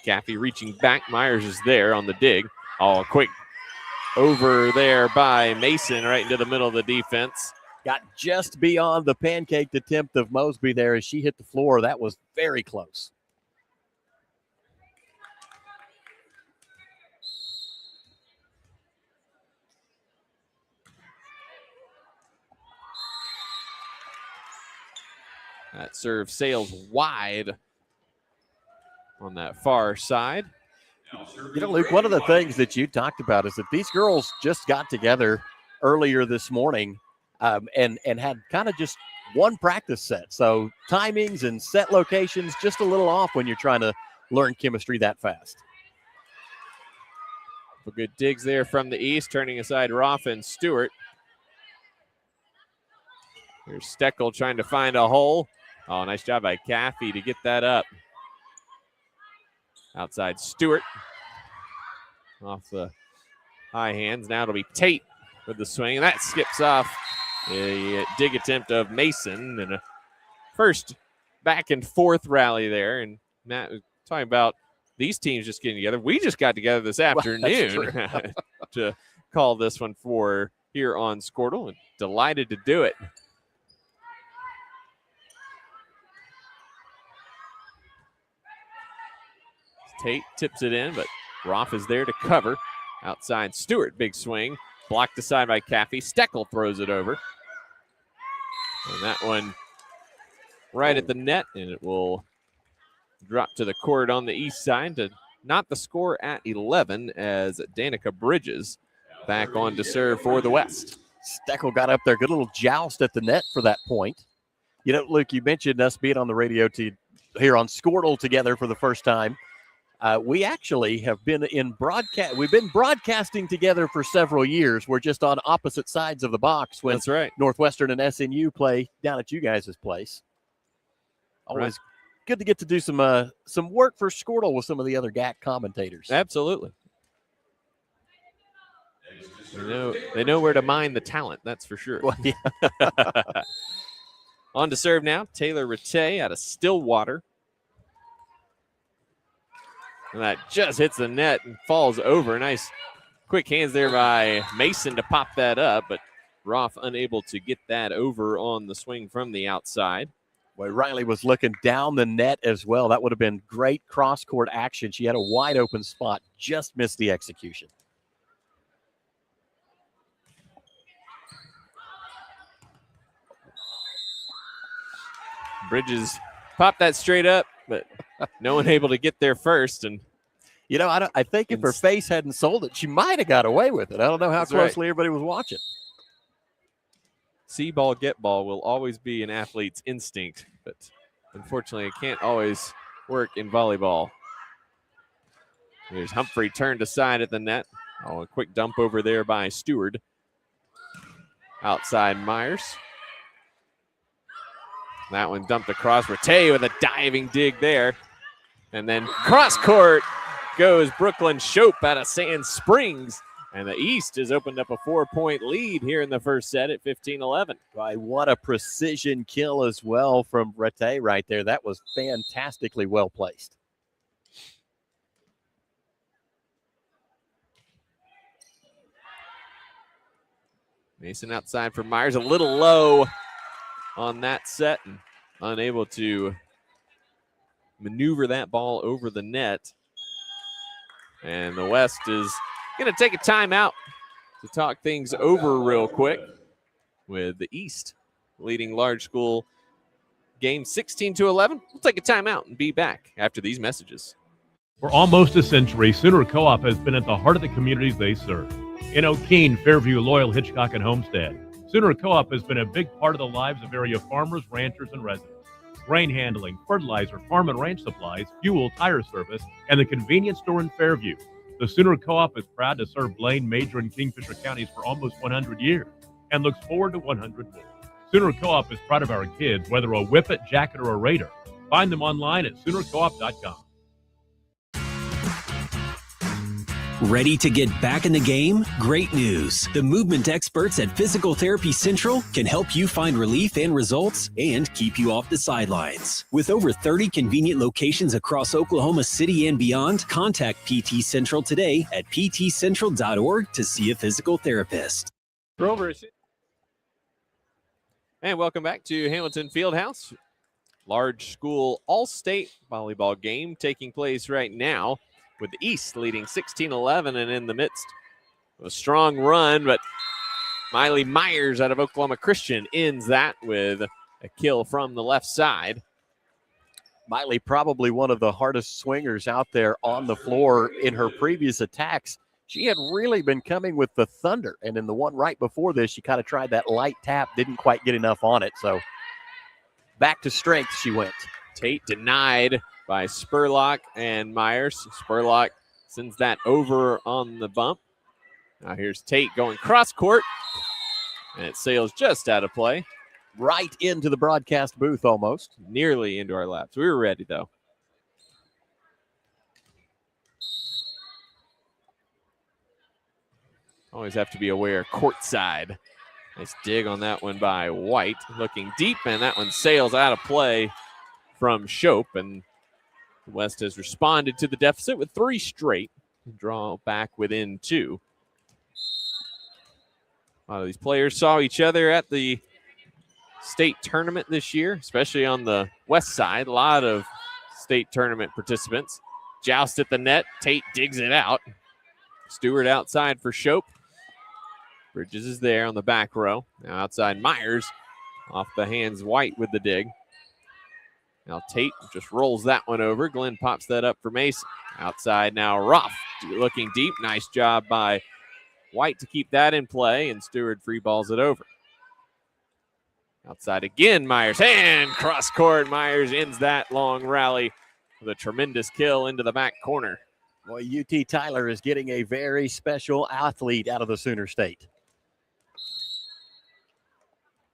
Caffey reaching back. Myers is there on the dig. Oh, quick over there by Mason right into the middle of the defense. Got just beyond the pancaked attempt of Mosby there as she hit the floor. That was very close. That serve sails wide on that far side. You know, Luke, one of the things that you talked about is that these girls just got together earlier this morning and had kind of just one practice set. So timings and set locations just a little off when you're trying to learn chemistry that fast. Good digs there from the East, turning aside Roth and Stewart. Here's Steckel trying to find a hole. Oh, nice job by Caffey to get that up. Outside Stewart. Off the high hands. Now it'll be Tate with the swing. And that skips off a dig attempt of Mason. And a first back and forth rally there. And Matt was talking about these teams just getting together. We just got together this afternoon to call this one for here on Squirtle. And delighted to do it. Tate tips it in, but Roth is there to cover. Outside Stewart, big swing. Blocked aside by Caffey. Steckel throws it over. And that one right at the net, and it will drop to the court on the East side to knot the score at 11 as Danica Bridges back on to serve for the West. Steckel got up there. Good little joust at the net for that point. You know, Luke, you mentioned us being on the radio here on Squirtle together for the first time. We actually have been in broadcast. We've been broadcasting together for several years. We're just on opposite sides of the box when That's right. Northwestern and SNU play down at you guys' place. Always good to get to do some work for Squirtle with some of the other GAC commentators. Absolutely. They know where to mine the talent, that's for sure. Well, yeah. On to serve now, Taylor Rattay out of Stillwater. And that just hits the net and falls over. Nice quick hands there by Mason to pop that up, but Roth unable to get that over on the swing from the outside. Boy, Riley was looking down the net as well. That would have been great cross-court action. She had a wide open spot, just missed the execution. Bridges popped that straight up, but no one able to get there first. And you know, I think if her face hadn't sold it, she might have got away with it. I don't know how closely everybody was watching. See ball, get ball will always be an athlete's instinct, but unfortunately, it can't always work in volleyball. There's Humphrey turned aside at the net. Oh, a quick dump over there by Stewart. Outside Myers. That one dumped across. Rattay with a diving dig there. And then cross court goes Brooklyn Shope out of Sand Springs. And the East has opened up a 4-point lead here in the first set at 15-11. Right, what a precision kill as well from Rattay right there. That was fantastically well placed. Mason outside for Myers, a little low on that set and unable to maneuver that ball over the net. And the West is going to take a timeout to talk things over real quick with the East leading Large School game 16-11. We'll take a timeout and be back after these messages. For almost a century, Sooner Co-op has been at the heart of the communities they serve. In O'Keene, Fairview, Loyal, Hitchcock, and Homestead, Sooner Co-op has been a big part of the lives of area farmers, ranchers, and residents. Grain handling, fertilizer, farm and ranch supplies, fuel, tire service, and the convenience store in Fairview. The Sooner Co-op is proud to serve Blaine, Major, and Kingfisher counties for almost 100 years and looks forward to 100 more. Sooner Co-op is proud of our kids, whether a Whippet, Jacket, or a Raider. Find them online at SoonerCoop.com. Ready to get back in the game? Great news! The movement experts at Physical Therapy Central can help you find relief and results and keep you off the sidelines. With over 30 convenient locations across Oklahoma City and beyond, contact PT Central today at ptcentral.org to see a physical therapist. And welcome back to Hamilton Fieldhouse. Large School All-State volleyball game taking place right now, with the East leading 16-11, and in the midst of a strong run, but Miley Myers out of Oklahoma Christian ends that with a kill from the left side. Miley probably one of the hardest swingers out there on the floor. In her previous attacks, she had really been coming with the thunder, and in the one right before this, she kind of tried that light tap, didn't quite get enough on it, so back to strength she went. Tate denied by Spurlock and Myers. Spurlock sends that over on the bump. Now here's Tate going cross court, and it sails just out of play. Right into the broadcast booth almost. Nearly into our laps. We were ready, though. Always have to be aware courtside. Nice dig on that one by White. Looking deep, and that one sails out of play from Shope, and West has responded to the deficit with 3 straight. Draw back within 2. A lot of these players saw each other at the state tournament this year, especially on the west side. A lot of state tournament participants. Joust at the net. Tate digs it out. Stewart outside for Shope. Bridges is there on the back row. Now outside Myers. Off the hands White with the dig. Now Tate just rolls that one over. Glenn pops that up for Mason. Outside now Ruff looking deep. Nice job by White to keep that in play, and Stewart free balls it over. Outside again, Myers. And cross court. Myers ends that long rally with a tremendous kill into the back corner. Boy, UT Tyler is getting a very special athlete out of the Sooner State.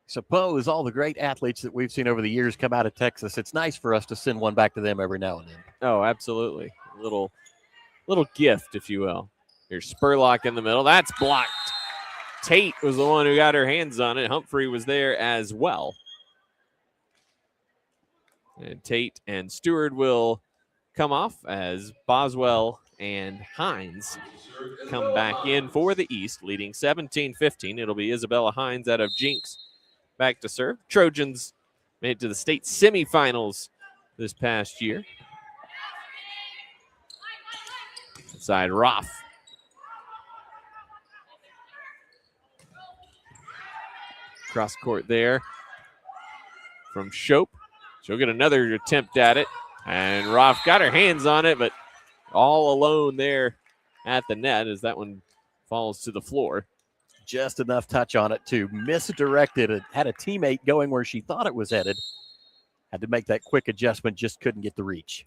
Suppose all the great athletes that we've seen over the years come out of Texas, it's nice for us to send one back to them every now and then. Oh, absolutely. A little gift, if you will. Here's Spurlock in the middle. That's blocked. Tate was the one who got her hands on it. Humphrey was there as well. And Tate and Stewart will come off as Boswell and Hines come back in for the East, leading 17-15. It'll be Isabella Hines out of Jinx back to serve. Trojans made it to the state semifinals this past year. Inside Roth. Cross court there from Shope. She'll get another attempt at it. And Roth got her hands on it, but all alone there at the net as that one falls to the floor. Just enough touch on it to misdirect it. It had a teammate going where she thought it was headed. Had to make that quick adjustment, just couldn't get the reach.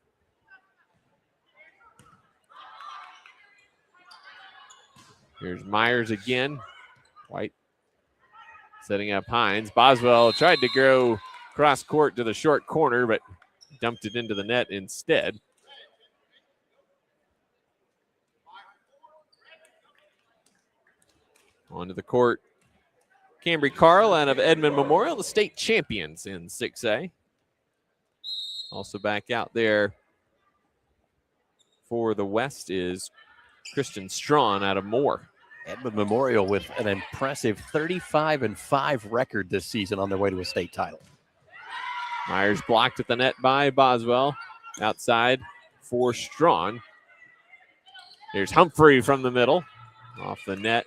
Here's Myers again. White setting up Hines. Boswell tried to go cross court to the short corner, but dumped it into the net instead. Onto the court, Cambry Carl out of Edmond Memorial, the state champions in 6A. Also back out there for the West is Christian Strawn out of Moore. Edmond Memorial with an impressive 35-5 record this season on their way to a state title. Myers blocked at the net by Boswell. Outside for Strawn. There's Humphrey from the middle. Off the net.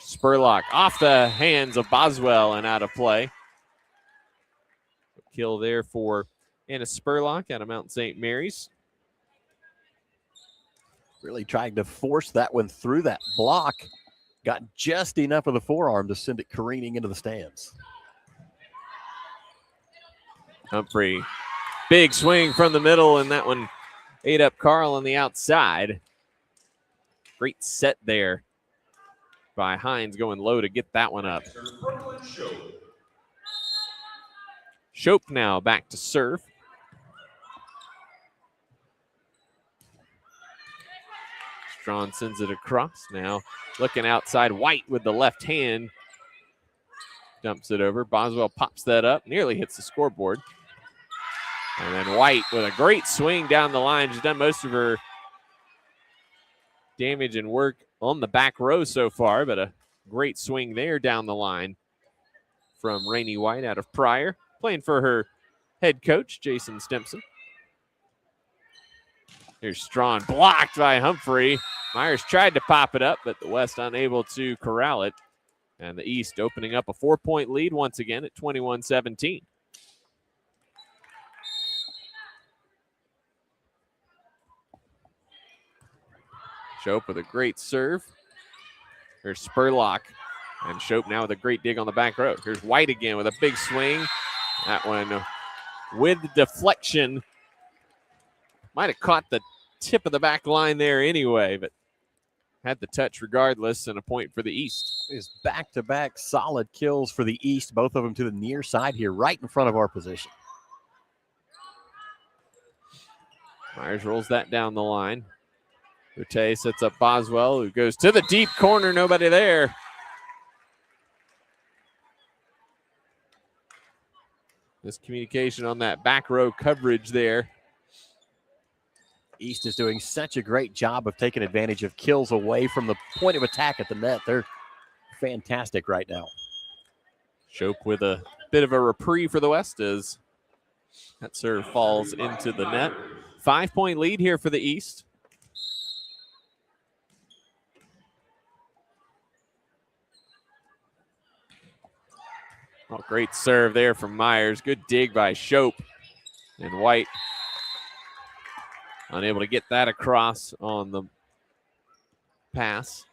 Spurlock off the hands of Boswell and out of play. Kill there for Anna Spurlock out of Mount St. Mary's. Really trying to force that one through that block. Got just enough of the forearm to send it careening into the stands. Humphrey, big swing from the middle, and that one ate up Carl on the outside. Great set there by Hines going low to get that one up. Shope now back to serve. Strawn sends it across now. Looking outside, White with the left hand. Dumps it over. Boswell pops that up, nearly hits the scoreboard. And then White with a great swing down the line. She's done most of her damage and work on the back row so far, but a great swing there down the line from Rainey White out of Pryor, playing for her head coach, Jason Stimson. Here's Strawn, blocked by Humphrey. Myers tried to pop it up, but the West unable to corral it. And the East opening up a 4-point lead once again at 21-17. Shope with a great serve. Here's Spurlock. And Shope now with a great dig on the back row. Here's White again with a big swing. That one with deflection. Might have caught the tip of the back line there anyway, but had the touch regardless, and a point for the East. Is back-to-back solid kills for the East, both of them to the near side here, right in front of our position. Myers rolls that down the line. Ute sets up Boswell, who goes to the deep corner, nobody there. Miscommunication on that back row coverage there. East is doing such a great job of taking advantage of kills away from the point of attack at the net. They're fantastic right now. Shope with a bit of a reprieve for the West as that serve falls into the net. 5-point lead here for the East. Oh, great serve there from Myers. Good dig by Shope. And White unable to get that across on the pass.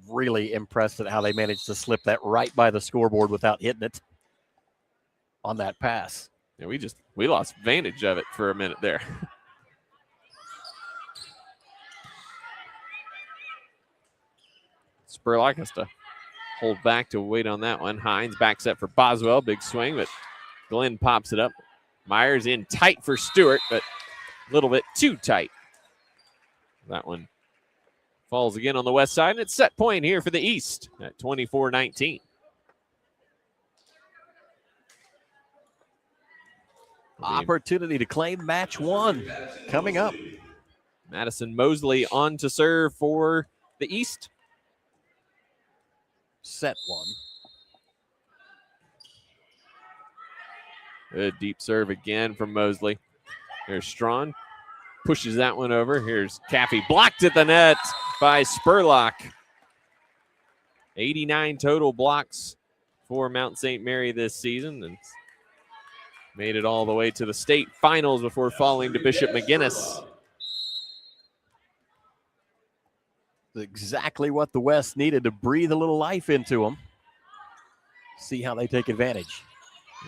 Really impressed at how they managed to slip that right by the scoreboard without hitting it on that pass. Yeah, we lost advantage of it for a minute there. Spurlock has to hold back to wait on that one. Hines backs up for Boswell. Big swing, but Glenn pops it up. Myers in tight for Stewart, but a little bit too tight. That one falls again on the West side, and it's set point here for the East at 24-19. Opportunity to claim match one coming up. Madison Mosley on to serve for the East. Set one. Good deep serve again from Mosley. There's Strawn. Pushes that one over. Here's Caffey. Blocked at the net by Spurlock. 89 total blocks for Mount St. Mary this season. And Made it all the way to the state finals before falling to Bishop McGuinness. Exactly what the West needed to breathe a little life into them. See how they take advantage.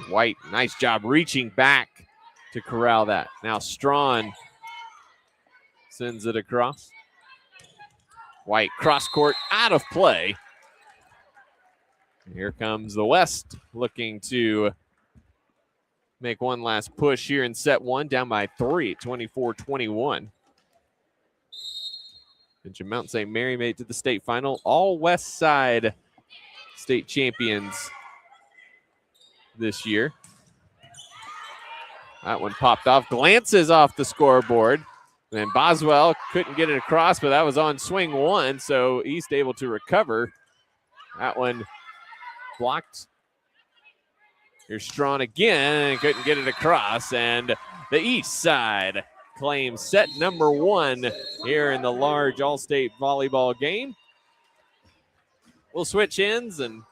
White, nice job reaching back to corral that. Now Strawn sends it across. White cross court out of play. Here comes the West looking to make one last push here in set one, down by 3, 24-21. And Mount St. Mary made it to the state final. All West Side state champions this year. That one popped off, glances off the scoreboard. And Boswell couldn't get it across, but that was on swing one, so East able to recover. That one blocked. Here's Strawn again, and couldn't get it across. And the East Side claims set number one here in the large all-state volleyball game. We'll switch ends, and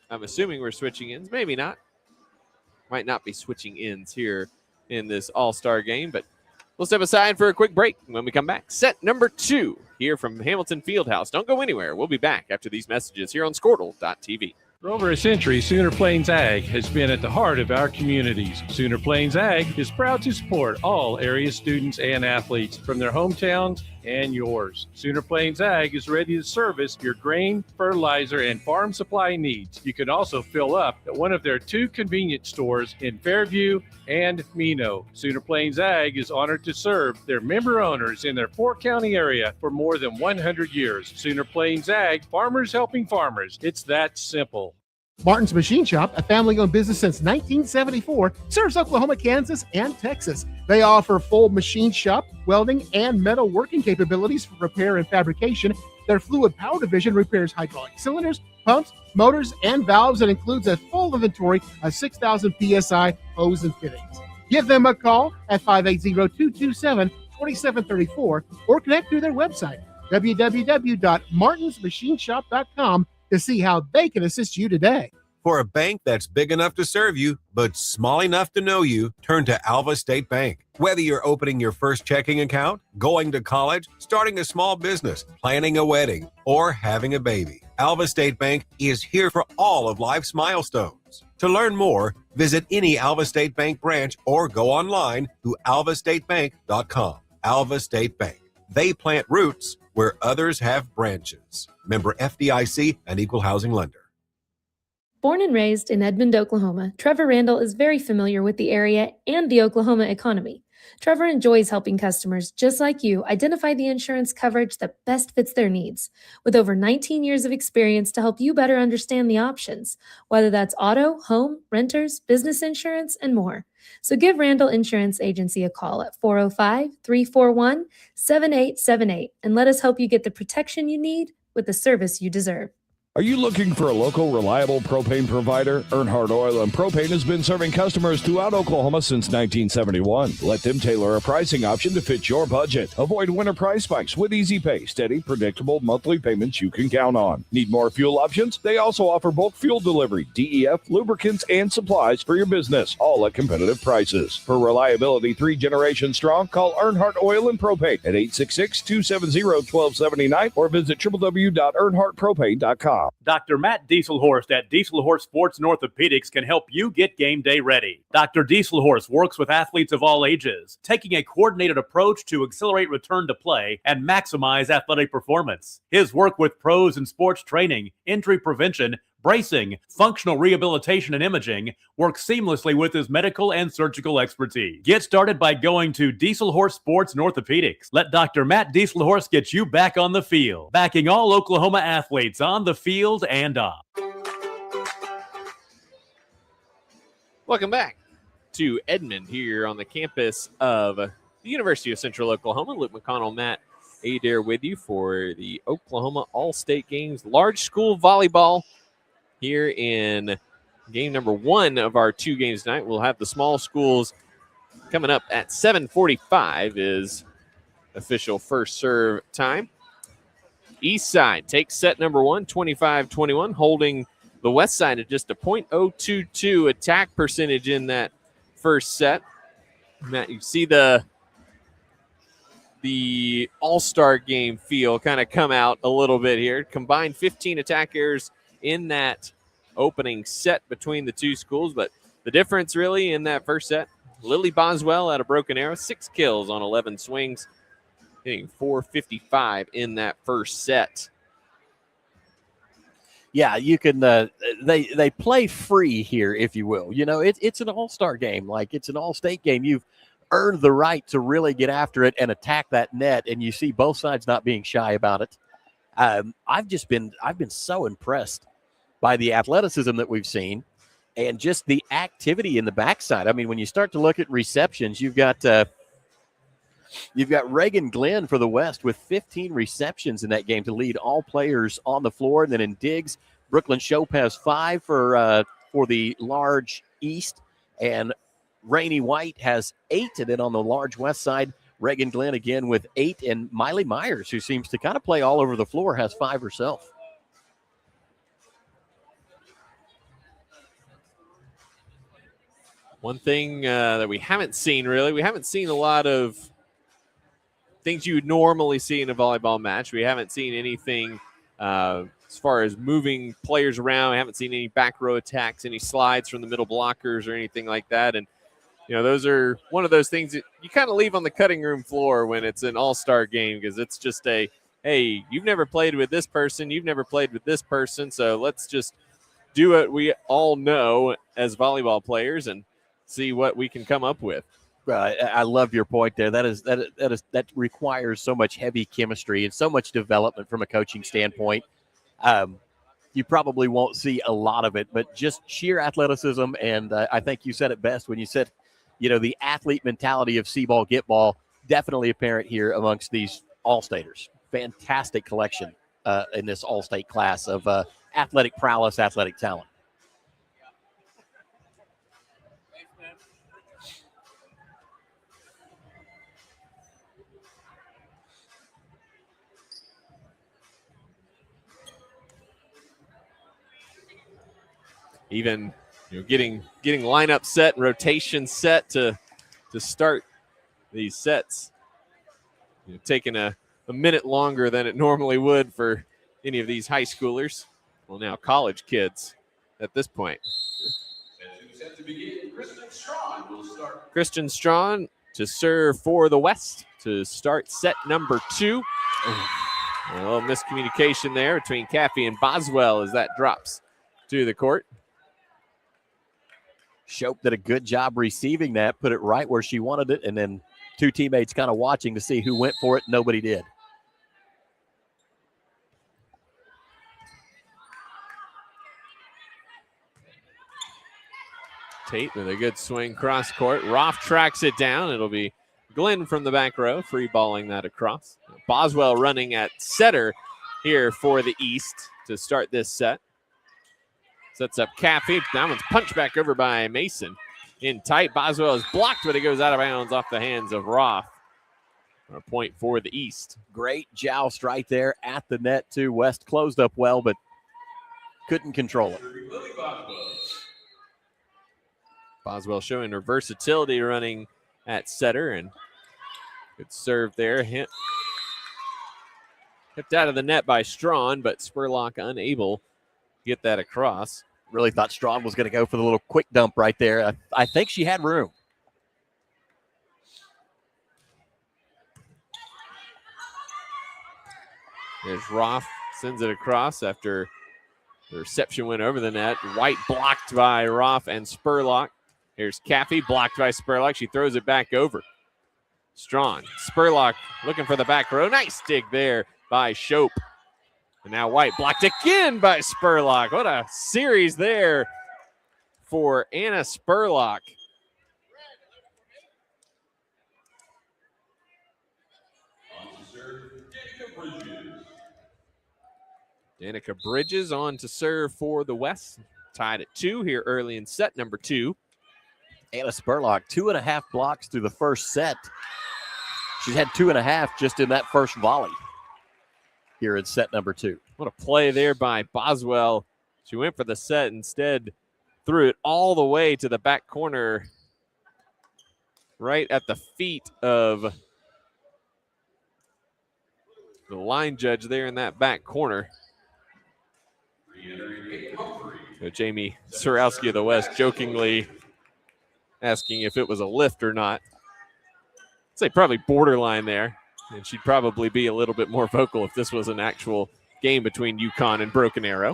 I'm assuming we're switching ends. Maybe not. Might not be switching ends here in this all-star game, but we'll step aside for a quick break. When we come back, set number 2 here from Hamilton Fieldhouse. Don't go anywhere. We'll be back after these messages here on Squirtle.tv. For over a century, Sooner Plains Ag has been at the heart of our communities. Sooner Plains Ag is proud to support all area students and athletes from their hometowns and yours. Sooner Plains Ag is ready to service your grain, fertilizer, and farm supply needs. You can also fill up at one of their 2 convenience stores in Fairview and Mino. Sooner Plains Ag is honored to serve their member owners in their 4-county area for more than 100 years. Sooner Plains Ag, farmers helping farmers. It's that simple. Martin's Machine Shop, a family-owned business since 1974, serves Oklahoma, Kansas, and Texas. They offer full machine shop, welding, and metal working capabilities for repair and fabrication. Their fluid power division repairs hydraulic cylinders, pumps, motors, and valves, and includes a full inventory of 6,000 PSI hose and fittings. Give them a call at 580-227-2734 or connect through their website, www.martinsmachineshop.com, to see how they can assist you today. For a bank that's big enough to serve you, but small enough to know you, turn to Alva State Bank. Whether you're opening your first checking account, going to college, starting a small business, planning a wedding, or having a baby, Alva State Bank is here for all of life's milestones. To learn more, visit any Alva State Bank branch or go online to alvastatebank.com. Alva State Bank. They plant roots where others have branches. Member FDIC, an equal housing lender. Born and raised in Edmond, Oklahoma, Trevor Randall is very familiar with the area and the Oklahoma economy. Trevor enjoys helping customers just like you identify the insurance coverage that best fits their needs, with over 19 years of experience to help you better understand the options, whether that's auto, home, renters, business insurance, and more. So give Randall Insurance Agency a call at 405-341-7878 and let us help you get the protection you need with the service you deserve. Are you looking for a local, reliable propane provider? Earnhardt Oil and Propane has been serving customers throughout Oklahoma since 1971. Let them tailor a pricing option to fit your budget. Avoid winter price spikes with easy pay, steady, predictable monthly payments you can count on. Need more fuel options? They also offer bulk fuel delivery, DEF, lubricants, and supplies for your business, all at competitive prices. For reliability 3 generations strong, call Earnhardt Oil and Propane at 866-270-1279 or visit www.earnhardtpropane.com. Dr. Matt Dieselhorst at Dieselhorst Sports and Orthopedics can help you get game day ready. Dr. Dieselhorst works with athletes of all ages, taking a coordinated approach to accelerate return to play and maximize athletic performance. His work with pros in sports training, injury prevention, bracing, functional rehabilitation, and imaging works seamlessly with his medical and surgical expertise. Get started by going to Dieselhorst Sports and Orthopedics. Let Dr. Matt Dieselhorst get you back on the field, backing all Oklahoma athletes on the field and off. Welcome back to Edmond here on the campus of the University of Central Oklahoma. Luke McConnell, Matt Adair with you for the Oklahoma All-State Games Large School Volleyball. Here in game number 1 of our 2 games tonight, we'll have the small schools coming up at 7:45 is official first serve time. East Side takes set number 1, 25-21, holding the West side at just a .022 attack percentage in that first set. Matt, you see the all-star game feel kind of come out a little bit here. Combined 15 attack errors in that opening set between the two schools, but the difference really in that first set, Lily Boswell at a broken arrow, 6 kills on 11 swings, hitting .455 in that first set. Yeah, you can. They play free here, if you will. You know, it's an all-star game, like it's an all-state game. You've earned the right to really get after it and attack that net, and you see both sides not being shy about it. I've been so impressed by the athleticism that we've seen, and just the activity in the backside. I mean, when you start to look at receptions, you've got Reagan Glenn for the West with 15 receptions in that game to lead all players on the floor. And then in digs, Brooklyn Shope has 5 for the large East, and Rainey White has 8. And then on the large West side, Reagan Glenn again with 8, and Miley Myers, who seems to kind of play all over the floor, has 5 herself. One thing that we haven't seen a lot of things you would normally see in a volleyball match. We haven't seen anything as far as moving players around. We haven't seen any back row attacks, any slides from the middle blockers or anything like that. And, you know, those are one of those things that you kind of leave on the cutting room floor when it's an all-star game, because it's just hey, you've never played with this person, you've never played with this person, so let's just do what we all know as volleyball players and see what we can come up with. I love your point there. That requires so much heavy chemistry and so much development from a coaching standpoint. You probably won't see a lot of it, but just sheer athleticism. And I think you said it best when you said, you know, the athlete mentality of see ball, get ball, definitely apparent here amongst these all-staters. Fantastic collection in this all-state class of athletic prowess, athletic talent. Even, you know, getting lineup set and rotation set to start these sets, you know, taking a minute longer than it normally would for any of these high schoolers. Well, now college kids at this point. Set to begin, Kristen Strawn will start. Kristen Strawn to serve for the West to start set number 2. A little miscommunication there between Caffey and Boswell as that drops to the court. Shope did a good job receiving that, put it right where she wanted it, and then 2 teammates kind of watching to see who went for it. Nobody did. Tate with a good swing cross court. Roth tracks it down. It'll be Glenn from the back row, free balling that across. Boswell running at setter here for the East to start this set. Sets up Caffey. That one's punched back over by Mason. In tight. Boswell is blocked, but it goes out of bounds off the hands of Roth. A point for the East. Great joust right there at the net, too. West closed up well, but couldn't control it. Boswell showing her versatility running at setter, and good serve there. Kept out of the net by Strawn, but Spurlock unable to get that across. Really thought Strawn was going to go for the little quick dump right there. I think she had room. There's Roth, sends it across after the reception went over the net. White blocked by Roth and Spurlock. Here's Caffey, blocked by Spurlock. She throws it back over. Strawn, Spurlock looking for the back row. Nice dig there by Shope. And now White blocked again by Spurlock. What a series there for Anna Spurlock. Danica Bridges on to serve for the West. Tied at 2 here early in set number 2. Anna Spurlock, 2.5 blocks through the first set. She's had 2.5 just in that first volley here in set number 2. What a play there by Boswell. She went for the set, instead threw it all the way to the back corner, right at the feet of the line judge there in that back corner. Jamie Surowski of the West jokingly asking if it was a lift or not. I'd say probably borderline there, and she'd probably be a little bit more vocal if this was an actual game between UConn and Broken Arrow.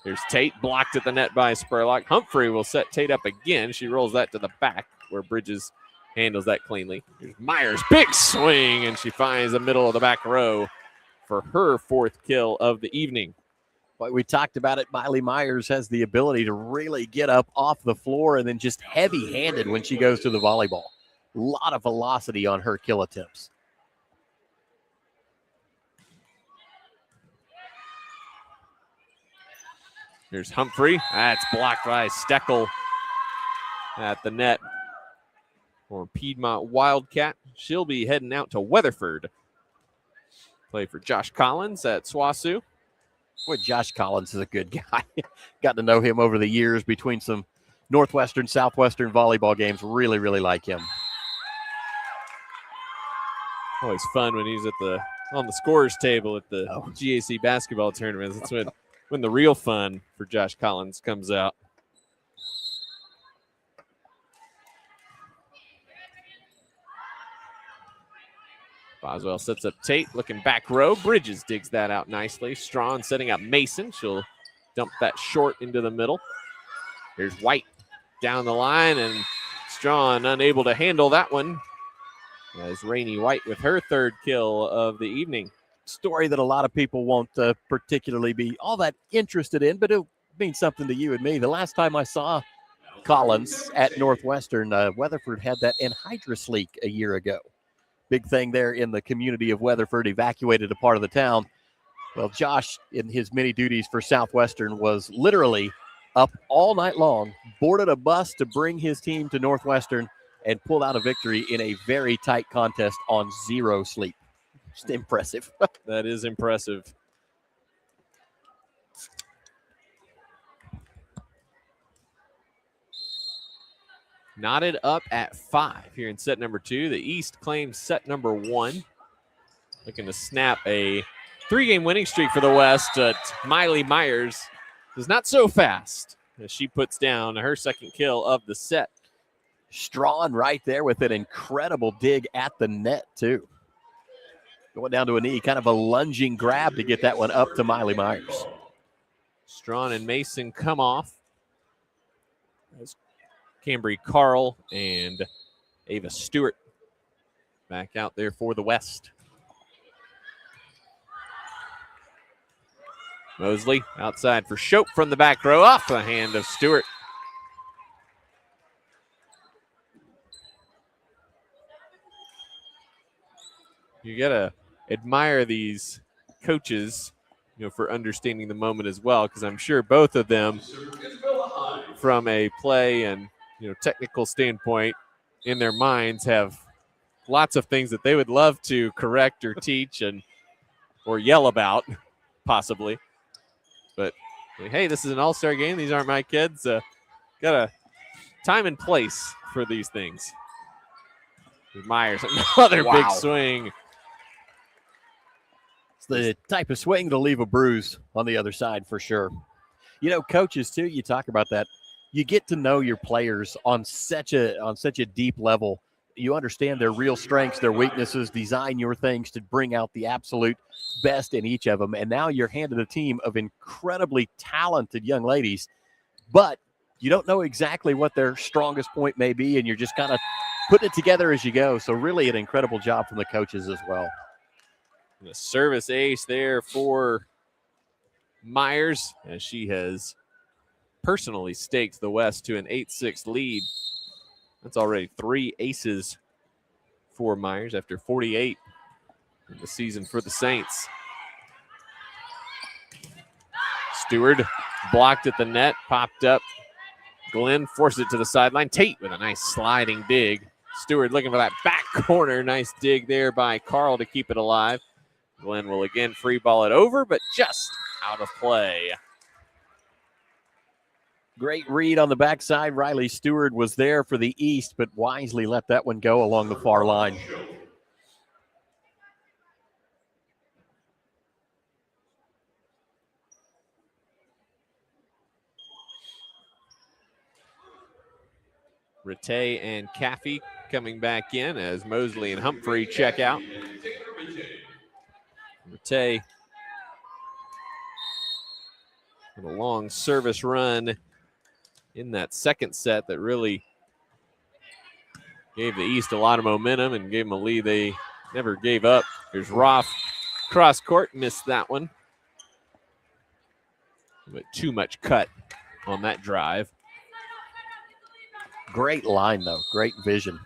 Here's Tate, blocked at the net by Spurlock. Humphrey will set Tate up again. She rolls that to the back where Bridges handles that cleanly. Here's Myers, big swing, and she finds the middle of the back row for her 4th kill of the evening. But we talked about it. Miley Myers has the ability to really get up off the floor and then just heavy-handed when she goes to the volleyball. A lot of velocity on her kill attempts. Here's Humphrey. That's blocked by Steckel at the net for Piedmont Wildcat. She'll be heading out to Weatherford. Play for Josh Collins at SWASU. Boy, Josh Collins is a good guy. Got to know him over the years between some Northwestern, Southwestern volleyball games. Really, really like him. Always fun when he's on the scorers table at the GAC basketball tournaments. That's when the real fun for Josh Collins comes out. Boswell sets up Tate, looking back row. Bridges digs that out nicely. Strawn setting up Mason. She'll dump that short into the middle. Here's White down the line, and Strawn unable to handle that one. As Rainey White with her 3rd kill of the evening. Story that a lot of people won't particularly be all that interested in, but it'll mean something to you and me. The last time I saw Collins at Northwestern, Weatherford had that anhydrous leak a year ago. Big thing there in the community of Weatherford, evacuated a part of the town. Well, Josh, in his many duties for Southwestern, was literally up all night long, boarded a bus to bring his team to Northwestern, and pulled out a victory in a very tight contest on 0 sleep. Just impressive. That is impressive. Knotted up at 5 here in set number 2. The East claims set number 1. Looking to snap a 3-game winning streak for the West. Miley Myers is not so fast as she puts down her 2nd kill of the set. Strawn right there with an incredible dig at the net, too. Going down to a knee, kind of a lunging grab to get that one up to Miley Myers. Strawn and Mason come off. As Cambry Carl and Ava Stewart back out there for the West. Mosley outside for Shope from the back row, off the hand of Stewart. You gotta admire these coaches, for understanding the moment as well, because I'm sure both of them, from a play and technical standpoint, in their minds have lots of things that they would love to correct or teach or yell about, possibly. But hey, this is an all-star game. These aren't my kids. Got a time and place for these things. Myers, another big swing. It's the type of swing to leave a bruise on the other side for sure. Coaches too, you talk about that. You get to know your players on such a deep level. You understand their real strengths, their weaknesses, design your things to bring out the absolute best in each of them. And now you're handed a team of incredibly talented young ladies, but you don't know exactly what their strongest point may be, and you're just kind of putting it together as you go. So really an incredible job from the coaches as well. The service ace there for Myers, as she has personally staked the West to an 8-6 lead. That's already 3 aces for Myers after 48 in the season for the Saints. Stewart blocked at the net, popped up. Glenn forced it to the sideline. Tate with a nice sliding dig. Stewart looking for that back corner. Nice dig there by Carl to keep it alive. Glenn will again free ball it over, but just out of play. Great read on the backside. Riley Stewart was there for the East, but wisely let that one go along the far line. Rattay and Caffey coming back in as Mosley and Humphrey check out. Rattay with a long service run in that second set that really gave the East a lot of momentum and gave them a lead they never gave up. Here's Roth, cross court, missed that one. But too much cut on that drive. Great line, though. Great vision.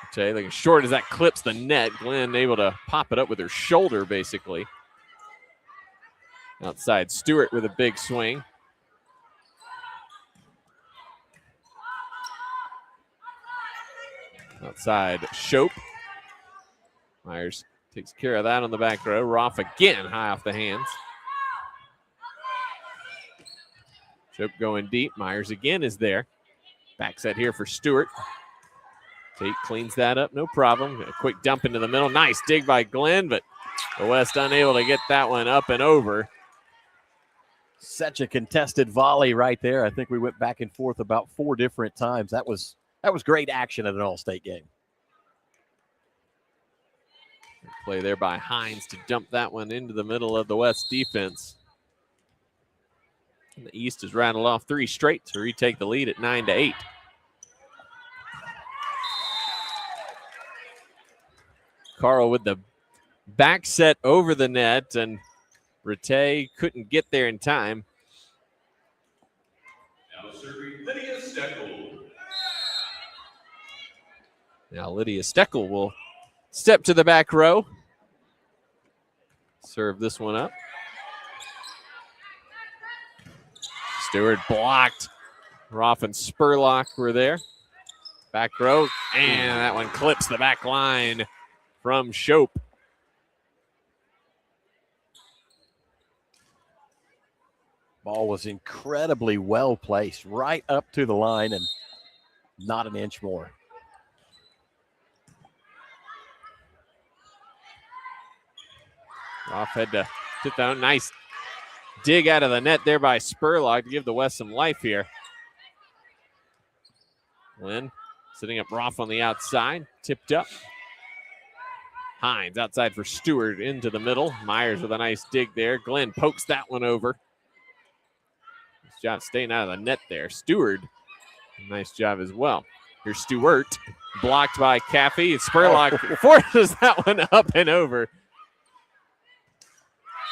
Okay, looking short as that clips the net. Glenn able to pop it up with her shoulder, basically. Outside, Stewart with a big swing. Outside, Shope. Myers takes care of that on the back row. Roth again, high off the hands. Shope going deep. Myers again is there. Back set here for Stewart. Tate cleans that up, no problem. A quick dump into the middle. Nice dig by Glenn, but the West unable to get that one up and over. Such a contested volley right there. I think we went back and forth about 4 different times. That was great action at an all-state game. Play there by Hines to dump that one into the middle of the West defense. And the East has rattled off 3 straight to retake the lead at 9-8. Carl with the back set over the net, and Rattay couldn't get there in time. Now Lydia Steckel will step to the back row. Serve this one up. Stewart blocked. Roth and Spurlock were there. Back row, and that one clips the back line from Shope. Ball was incredibly well placed, right up to the line and not an inch more. Roth had to sit down. Nice dig out of the net there by Spurlock to give the West some life here. Lynn sitting up Roth on the outside, tipped up. Hines outside for Stewart into the middle. Myers with a nice dig there. Glenn pokes that one over. Nice job staying out of the net there. Stewart, nice job as well. Here's Stewart, blocked by Caffey. Spurlock forces that one up and over.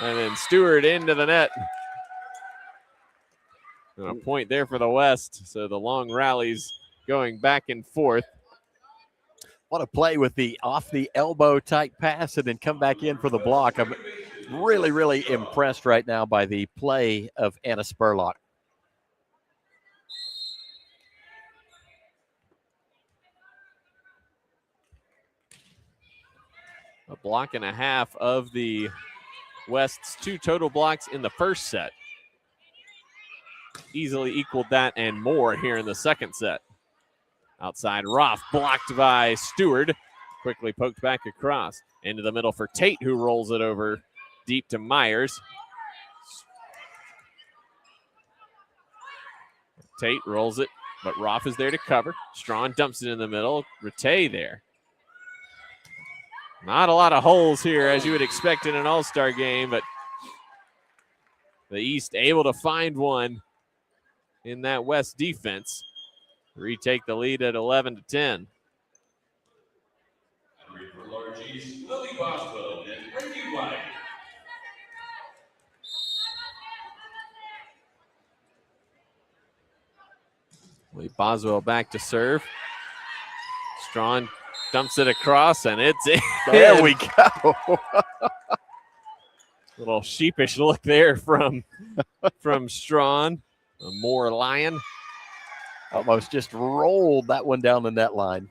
And then Stewart into the net. And a point there for the West. So the long rallies going back and forth. What a play with the off the elbow type pass and then come back in for the block. I'm really, really impressed right now by the play of Anna Spurlock. A block and a half of the West's 2 total blocks in the first set. Easily equaled that and more here in the second set. Outside, Roth blocked by Stewart. Quickly poked back across. Into the middle for Tate, who rolls it over deep to Myers. Tate rolls it, but Roth is there to cover. Strawn dumps it in the middle. Rattay there. Not a lot of holes here, as you would expect in an all-star game, but the East able to find one in that West defense. Retake the lead at 11-10. Lily Boswell and Ricky White. Lee Boswell back to serve. Strawn dumps it across, and it's in. There we go. Little sheepish look there from Strawn. A Moore Lion. Almost just rolled that one down the net line.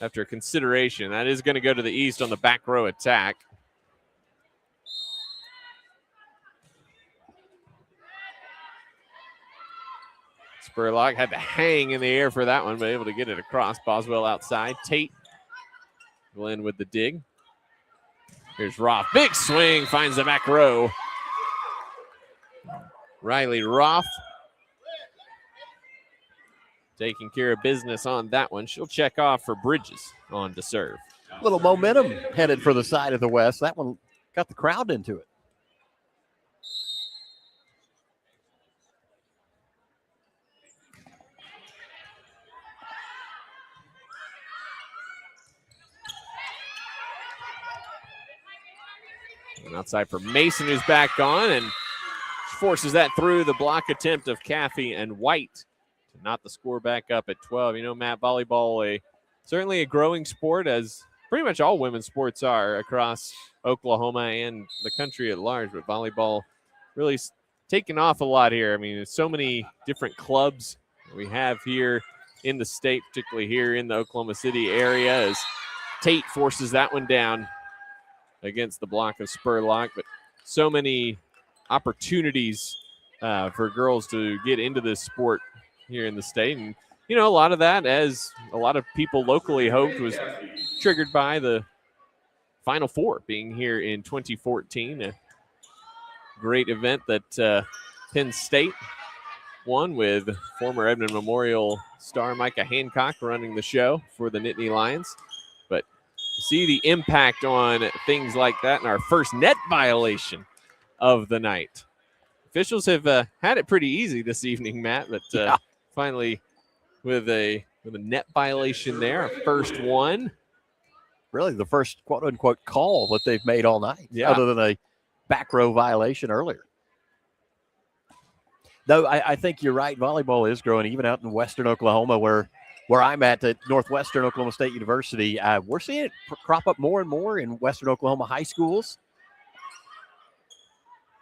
after consideration. That is going to go to the east on the back row attack. Spurlock had to hang in the air for that one, but able to get it across. Boswell outside. Tate. Glenn with the dig. Here's Roth. Big swing. Finds the back row. Riley Roth taking care of business on that one. She'll check off for Bridges on to serve. Little momentum headed for the side of the West. That one got the crowd into it. And outside for Mason, who's back on and forces that through. The block attempt of Caffey and White to knot the score back up at 12. You know, Matt, volleyball, certainly a growing sport, as pretty much all women's sports are across Oklahoma and the country at large. But volleyball really taking off a lot here. I mean, there's so many different clubs we have here in the state, particularly here in the Oklahoma City area, as Tate forces that one down against the block of Spurlock. But so many opportunities for girls to get into this sport here in the state. And, you know, a lot of that, as a lot of people locally hoped, was triggered by the Final Four being here in 2014. A great event that Penn State won, with former Edmond Memorial star Micah Hancock running the show for the Nittany Lions. But to see the impact on things like that in our first net violation of the night. Officials have had it pretty easy this evening, Matt, but finally with a net violation there, our first one. Really the first quote-unquote call that they've made all night, other than a back row violation earlier. Though I think you're right, volleyball is growing even out in western Oklahoma, where I'm at Northwestern Oklahoma State University. We're seeing it crop up more and more in western Oklahoma high schools,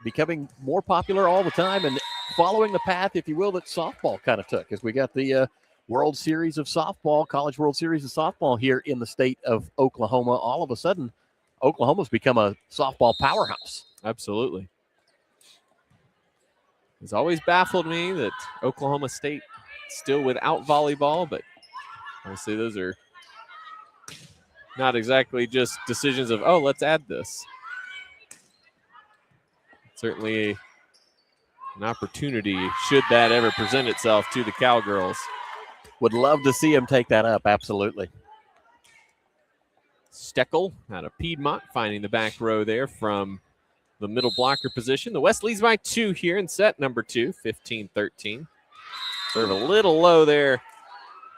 becoming more popular all the time and following the path, if you will, that softball kind of took, as we got the World Series of Softball, College World Series of Softball here in the state of Oklahoma. All of a sudden, Oklahoma's become a softball powerhouse. Absolutely. It's always baffled me that Oklahoma State still without volleyball, but obviously those are not exactly just decisions of, oh, let's add this. Certainly an opportunity, should that ever present itself to the Cowgirls. Would love to see him take that up, absolutely. Steckel out of Piedmont finding the back row there from the middle blocker position. The West leads by 2 here in set number 2, 15-13. Serve a little low there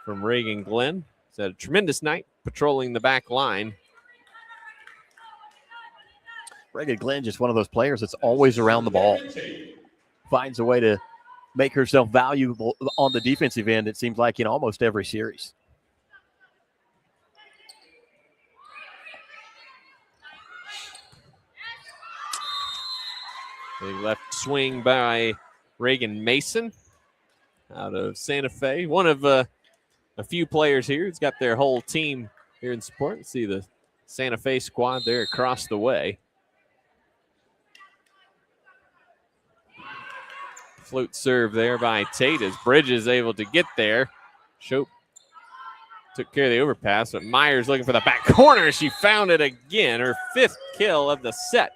from Reagan Glenn. He's had a tremendous night patrolling the back line. Reagan Glenn, just one of those players that's always around the ball. Finds a way to make herself valuable on the defensive end, it seems like, in almost every series. A left swing by Reagan Mason out of Santa Fe. One of a few players here who's got their whole team here in support. You see the Santa Fe squad there across the way. Float serve there by Tate as Bridges able to get there. Shope took care of the overpass, but Myers looking for the back corner. She found it again. Her 5th kill of the set,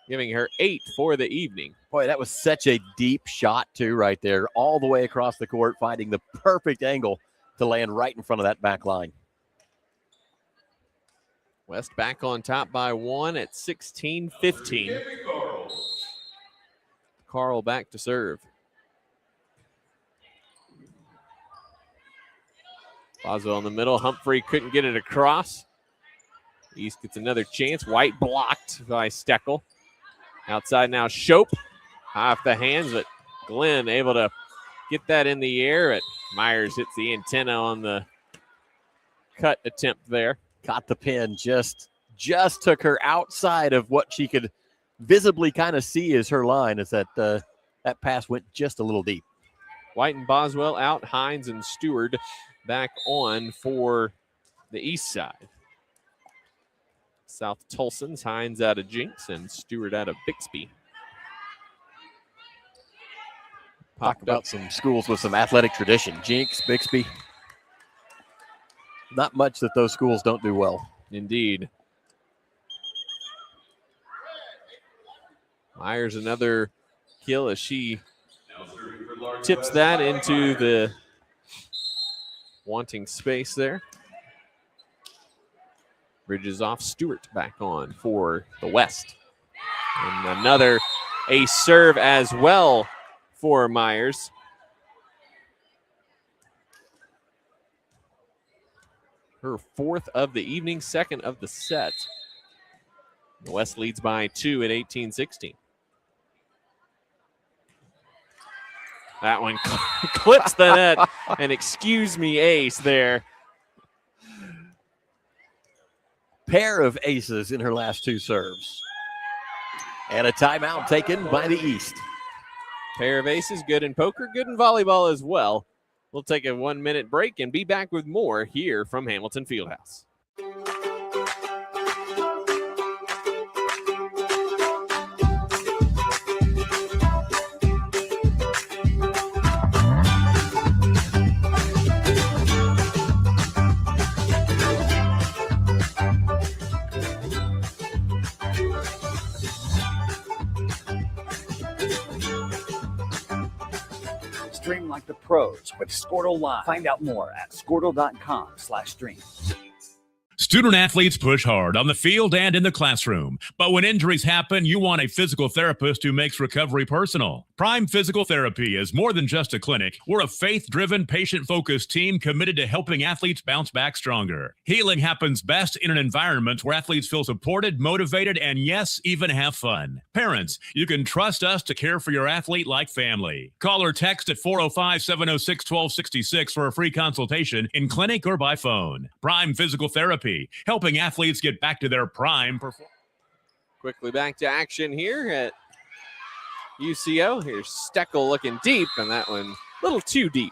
giving her 8 for the evening. Boy, that was such a deep shot, too, right there. All the way across the court, finding the perfect angle to land right in front of that back line. West back on top by 1 at 16-15. Carl back to serve. Boswell in the middle. Humphrey couldn't get it across. East gets another chance. White blocked by Steckel. Outside now, Shope. Off the hands, but Glenn able to get that in the air. But Myers hits the antenna on the cut attempt there. Caught the pin. Just took her outside of what she could visibly kind of see as her line, as that pass went just a little deep. White and Boswell out. Hines and Stewart back on for the east side. South Tolson's, Hines out of Jinx, and Stewart out of Bixby. Talk about some schools with some athletic tradition. Jinx, Bixby. Not much that those schools don't do well. Indeed. Myers another kill as she tips that into the wanting space there. Bridges off, Stewart back on for the West. And another ace serve as well for Myers. Her fourth of the evening, second of the set. The West leads by 2 at 18-16. That one clips the net, and excuse me, ace there. Pair of aces in her last two serves. And a timeout taken by the East. Pair of aces, good in poker, good in volleyball as well. We'll take a 1-minute break and be back with more here from Hamilton Fieldhouse. Stream like the pros with Squirtle Live. Find out more at squirtle.com/stream. Student athletes push hard on the field and in the classroom. But when injuries happen, you want a physical therapist who makes recovery personal. Prime Physical Therapy is more than just a clinic. We're a faith-driven, patient-focused team committed to helping athletes bounce back stronger. Healing happens best in an environment where athletes feel supported, motivated, and yes, even have fun. Parents, you can trust us to care for your athlete like family. Call or text at 405-706-1266 for a free consultation in clinic or by phone. Prime Physical Therapy, helping athletes get back to their prime performance. Quickly back to action here at UCO. Here's Steckel looking deep, and that one a little too deep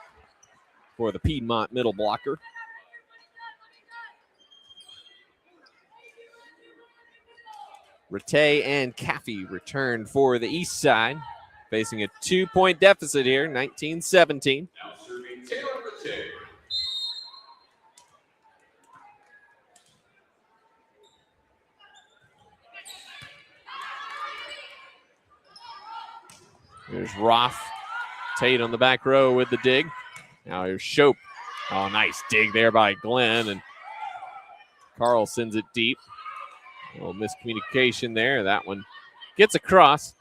for the Piedmont middle blocker. Rattay and Caffey returned for the east side, facing a 2-point deficit here, 19-17. Now serving Taylor Rattay. There's Roth. Tate on the back row with the dig. Now here's Shope. Oh, nice dig there by Glenn. And Carl sends it deep. A little miscommunication there. That one gets across.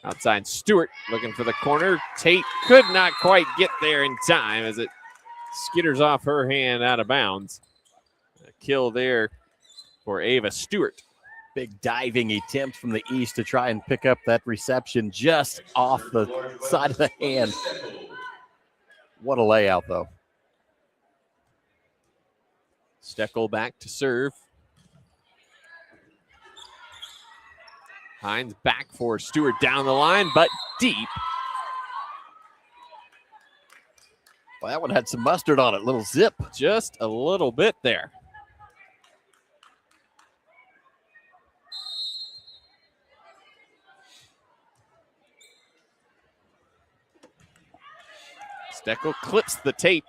Outside Stewart looking for the corner. Tate could not quite get there in time as it skitters off her hand out of bounds. A kill there for Ava Stewart. Big diving attempt from the East to try and pick up that reception just off the side of the hand. What a layout, though. Steckel back to serve. Hines back for Stewart down the line, but deep. Well, that one had some mustard on it, little zip. Just a little bit there. Steckel clips the tape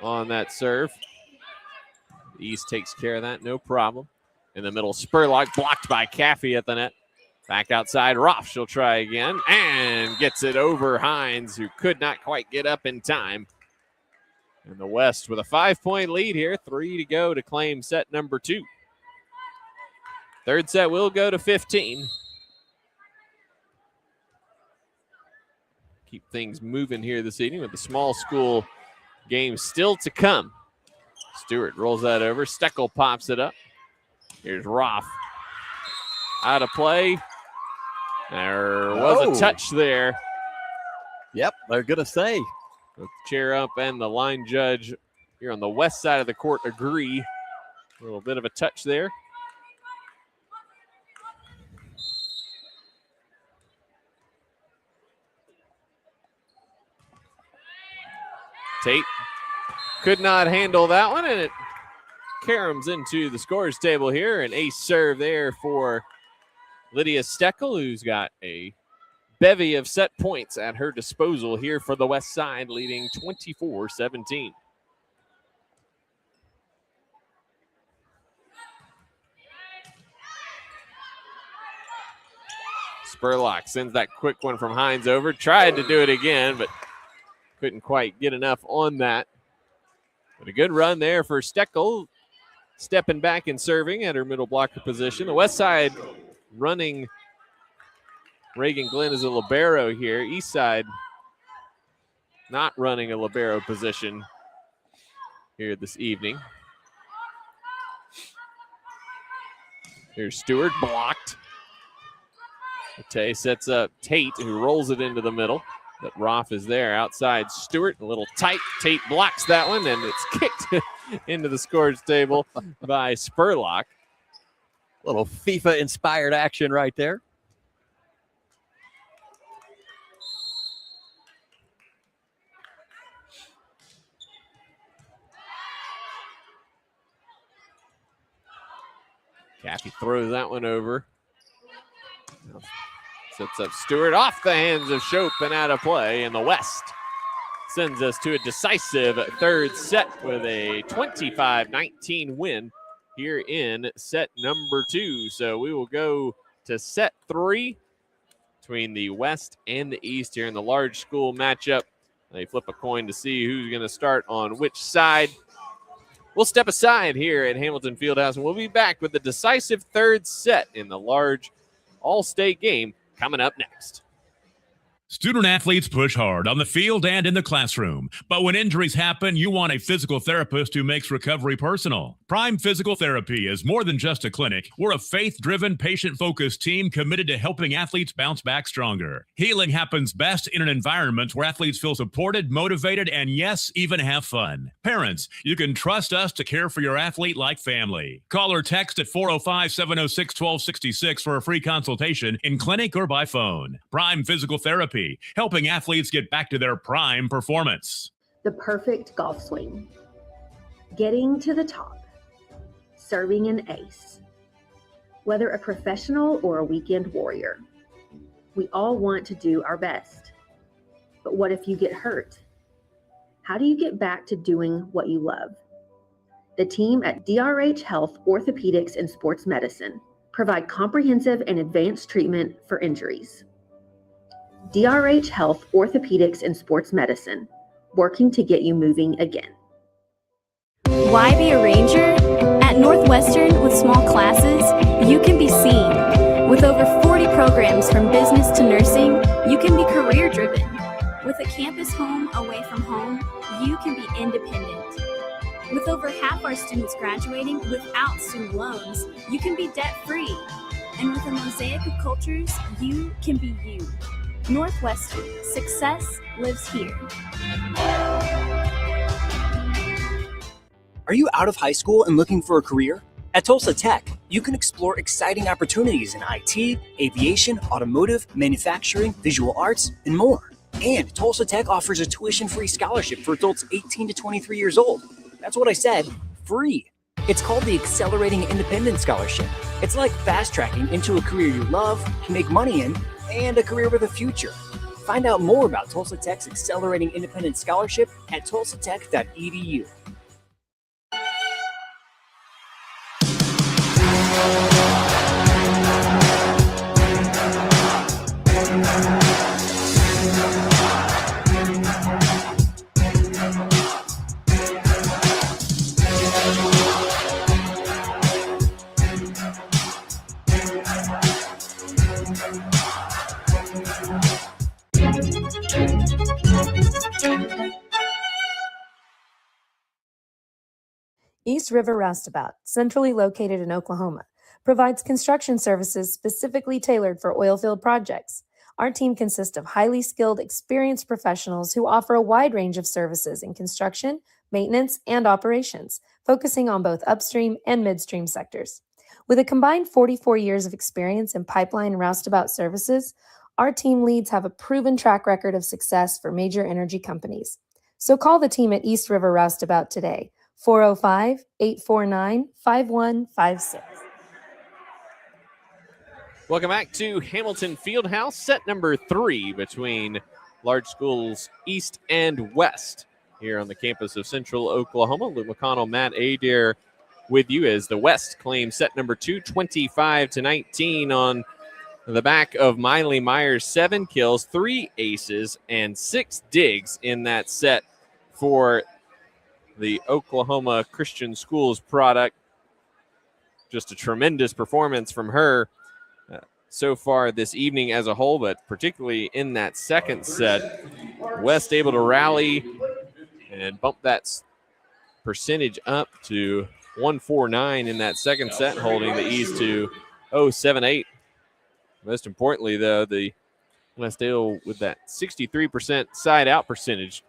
on that serve. The East takes care of that, no problem. In the middle, Spurlock blocked by Caffey at the net. Back outside, Roth, she'll try again, and gets it over Hines, who could not quite get up in time. And the West with a 5-point lead here, 3 to go to claim set number 2. Third set will go to 15. Keep things moving here this evening with the small school game still to come. Stewart rolls that over. Steckel pops it up. Here's Roth. Out of play. There was a touch there. Yep, they're going to say. The chair up and the line judge here on the west side of the court agree. A little bit of a touch there. Tate could not handle that one, and it caroms into the scores table here. An ace serve there for Lydia Steckel, who's got a bevy of set points at her disposal here for the West Side, leading 24-17. Spurlock sends that quick one from Hines over. Tried to do it again, but couldn't quite get enough on that. But a good run there for Steckel, stepping back and serving at her middle blocker position. The West Side running Reagan Glenn as a libero here. East Side not running a libero position here this evening. Here's Stewart, blocked. Tay sets up Tate, who rolls it into the middle. But Roth is there outside Stewart. A little tight. Tate blocks that one, and it's kicked into the scores table by Spurlock. Little FIFA-inspired action right there. Cappy throws that one over. Sets up Stewart off the hands of Shope and out of play, and the West sends us to a decisive third set with a 25-19 win here in set number 2. So we will go to set 3 between the West and the East here in the large school matchup. They flip a coin to see who's going to start on which side. We'll step aside here at Hamilton Fieldhouse, and we'll be back with the decisive third set in the large all-state game coming up next. Student athletes push hard on the field and in the classroom, but when injuries happen, you want a physical therapist who makes recovery personal. Prime Physical Therapy is more than just a clinic. We're a faith-driven, patient-focused team committed to helping athletes bounce back stronger. Healing happens best in an environment where athletes feel supported, motivated, and yes, even have fun. Parents, you can trust us to care for your athlete like family. Call or text at 405-706-1266 for a free consultation in clinic or by phone. Prime Physical Therapy, helping athletes get back to their prime performance. The perfect golf swing. Getting to the top. Serving an ace. Whether a professional or a weekend warrior, we all want to do our best. But what if you get hurt? How do you get back to doing what you love? The team at DRH Health Orthopedics and Sports Medicine provide comprehensive and advanced treatment for injuries. DRH Health Orthopedics and Sports Medicine, working to get you moving again. Why be a ranger? At Northwestern, with small classes, you can be seen. With over 40 programs from business to nursing, you can be career-driven. With a campus home away from home, you can be independent. With over half our students graduating without student loans, you can be debt-free. And with a mosaic of cultures, you can be you. Northwestern, success lives here. Are you out of high school and looking for a career? At Tulsa Tech, you can explore exciting opportunities in IT, aviation, automotive, manufacturing, visual arts, and more. And Tulsa Tech offers a tuition-free scholarship for adults 18 to 23 years old. That's what I said, free. It's called the Accelerating Independence Scholarship. It's like fast-tracking into a career you love, can make money in, and a career with a future. Find out more about Tulsa Tech's Accelerating Independence Scholarship at tulsatech.edu. East River Roustabout, centrally located in Oklahoma, provides construction services specifically tailored for oilfield projects. Our team consists of highly skilled, experienced professionals who offer a wide range of services in construction, maintenance, and operations, focusing on both upstream and midstream sectors. With a combined 44 years of experience in pipeline and roustabout services, our team leads have a proven track record of success for major energy companies. So call the team at East River Roustabout today, 405-849-5156. Welcome back to Hamilton Fieldhouse, set number 3 between Large Schools East and West here on the campus of Central Oklahoma. Luke McConnell, Matt Adair with you as the West claims set number 2, 25-19 on the back of Miley Myers. 7 kills, 3 aces, and 6 digs in that set for the Oklahoma Christian Schools product. Just a tremendous performance from her so far this evening as a whole, but particularly in that second set. West able to rally and bump that percentage up to 149 in that second set, holding the East to 078. Most importantly, though, the West able with that 63% side out percentage.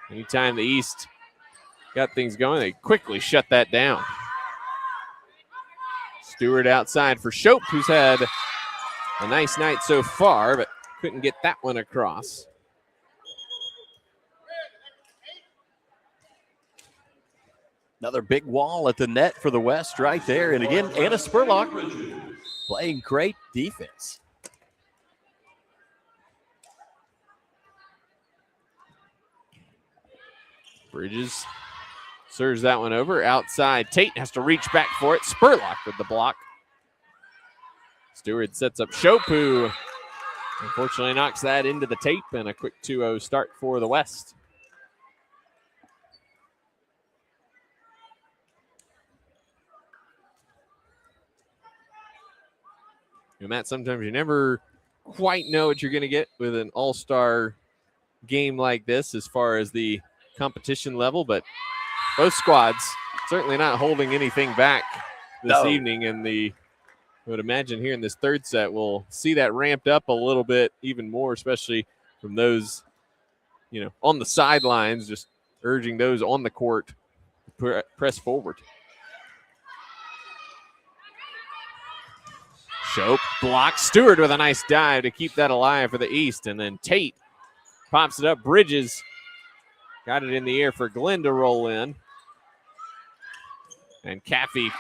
Anytime the East got things going, they quickly shut that down. Stewart outside for Shope, who's had a nice night so far, but couldn't get that one across. Another big wall at the net for the West right there. And again, Anna Spurlock playing great defense. Bridges serves that one over. Outside, Tate has to reach back for it. Spurlock with the block. Stewart sets up Shope, who unfortunately knocks that into the tape, and a quick 2-0 start for the West. You know, Matt, sometimes you never quite know what you're going to get with an all-star game like this as far as the competition level, but both squads certainly not holding anything back this evening. And I would imagine here in this third set, we'll see that ramped up a little bit even more, especially from those, on the sidelines, just urging those on the court to press forward. Shope blocks Stewart with a nice dive to keep that alive for the East. And then Tate pops it up. Bridges got it in the air for Glenn to roll in. And Caffey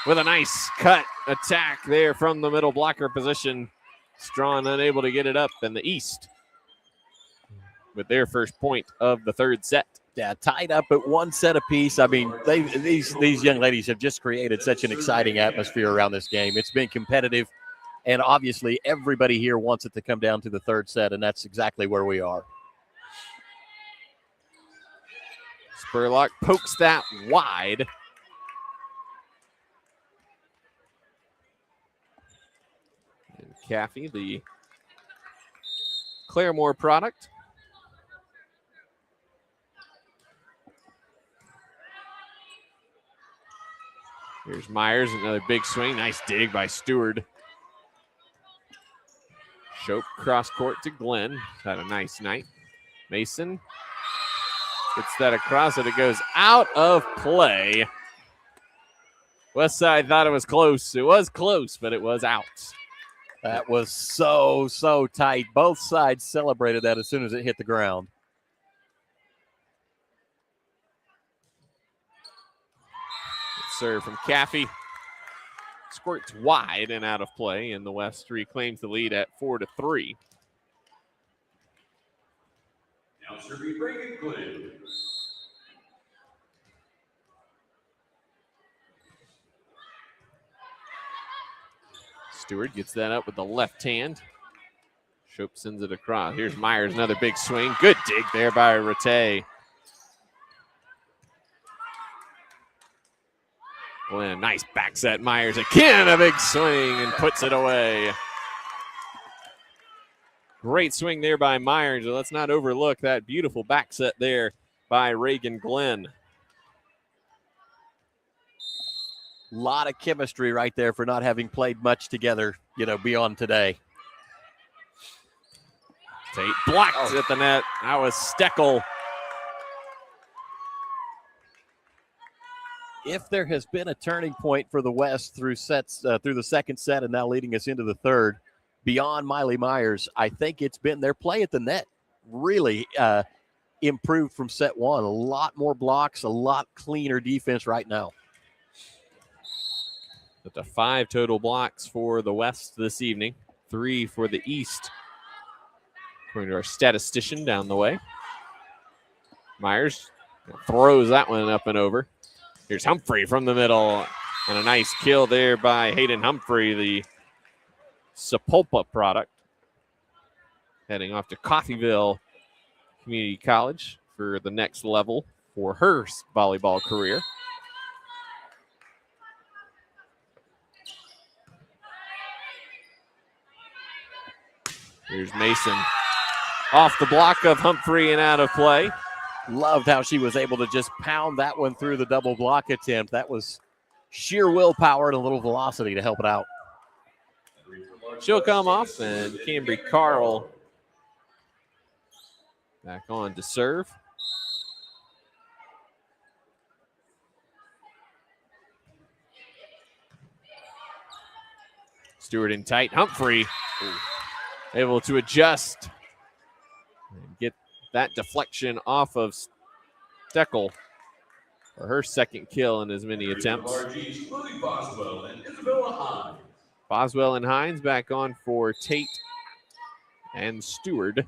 with a nice cut attack there from the middle blocker position. Strawn unable to get it up, and the East with their first point of the third set. Yeah, tied up at 1 set apiece. I mean, these young ladies have just created such an exciting atmosphere around this game. It's been competitive, and obviously everybody here wants it to come down to the third set, and that's exactly where we are. Spurlock pokes that wide. And Caffey, the Claremore product. Here's Myers, another big swing. Nice dig by Stewart. Shope cross court to Glenn. Had a nice night. Mason gets that across, and it goes out of play. Westside thought it was close. It was close, but it was out. That was so tight. Both sides celebrated that as soon as it hit the ground. Serve from Caffey. Squirts wide and out of play, and the West reclaims the lead at 4-3. Now serving Reagan Glenn. Stewart gets that up with the left hand. Shope sends it across. Here's Myers, another big swing. Good dig there by Rattay. Glenn, nice back set. Myers again, a big swing, and puts it away. Great swing there by Myers. Let's not overlook that beautiful back set there by Reagan Glenn. A lot of chemistry right there for not having played much together, beyond today. Tate blocked at the net. That was Steckel. If there has been a turning point for the West through the second set and now leading us into the third, beyond Miley Myers, I think it's been their play at the net. Really improved from set one. A lot more blocks, a lot cleaner defense right now. With the 5 total blocks for the West this evening, 3 for the East, according to our statistician down the way. Myers throws that one up and over. Here's Humphrey from the middle, and a nice kill there by Hayden Humphrey, the Sepulpa product, heading off to Coffeyville Community College for the next level for her volleyball career. Here's Mason off the block of Humphrey and out of play. Loved how she was able to just pound that one through the double block attempt. That was sheer willpower and a little velocity to help it out. She'll come off, and Cambry Carl back on to serve. Stewart in tight. Humphrey able to adjust and get that deflection off of Steckel for her second kill in as many attempts. Boswell and Hines back on for Tate and Stewart.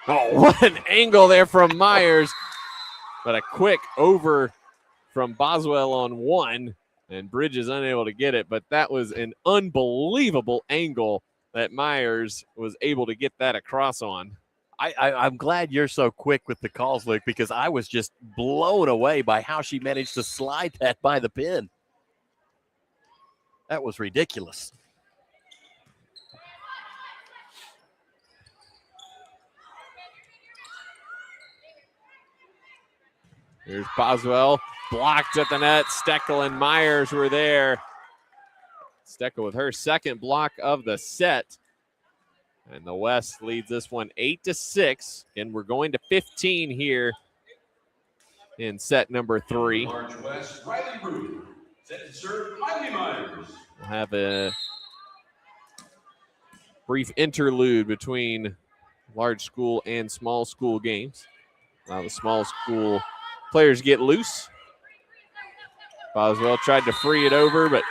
Oh, what an angle there from Myers. But a quick over from Boswell on one, and Bridges unable to get it. But that was an unbelievable angle that Myers was able to get that across on. I'm glad you're so quick with the calls, Luke, because I was just blown away by how she managed to slide that by the pin. That was ridiculous. Here's Boswell, blocked at the net. Steckel and Myers were there. Steckel with her second block of the set. And the West leads this one 8-6. And we're going to 15 here in set number 3. March West, Riley Rude. Set to serve, Miley Myers. We'll have a brief interlude between large school and small school games. Allow the small school players get loose. Boswell tried to free it over, but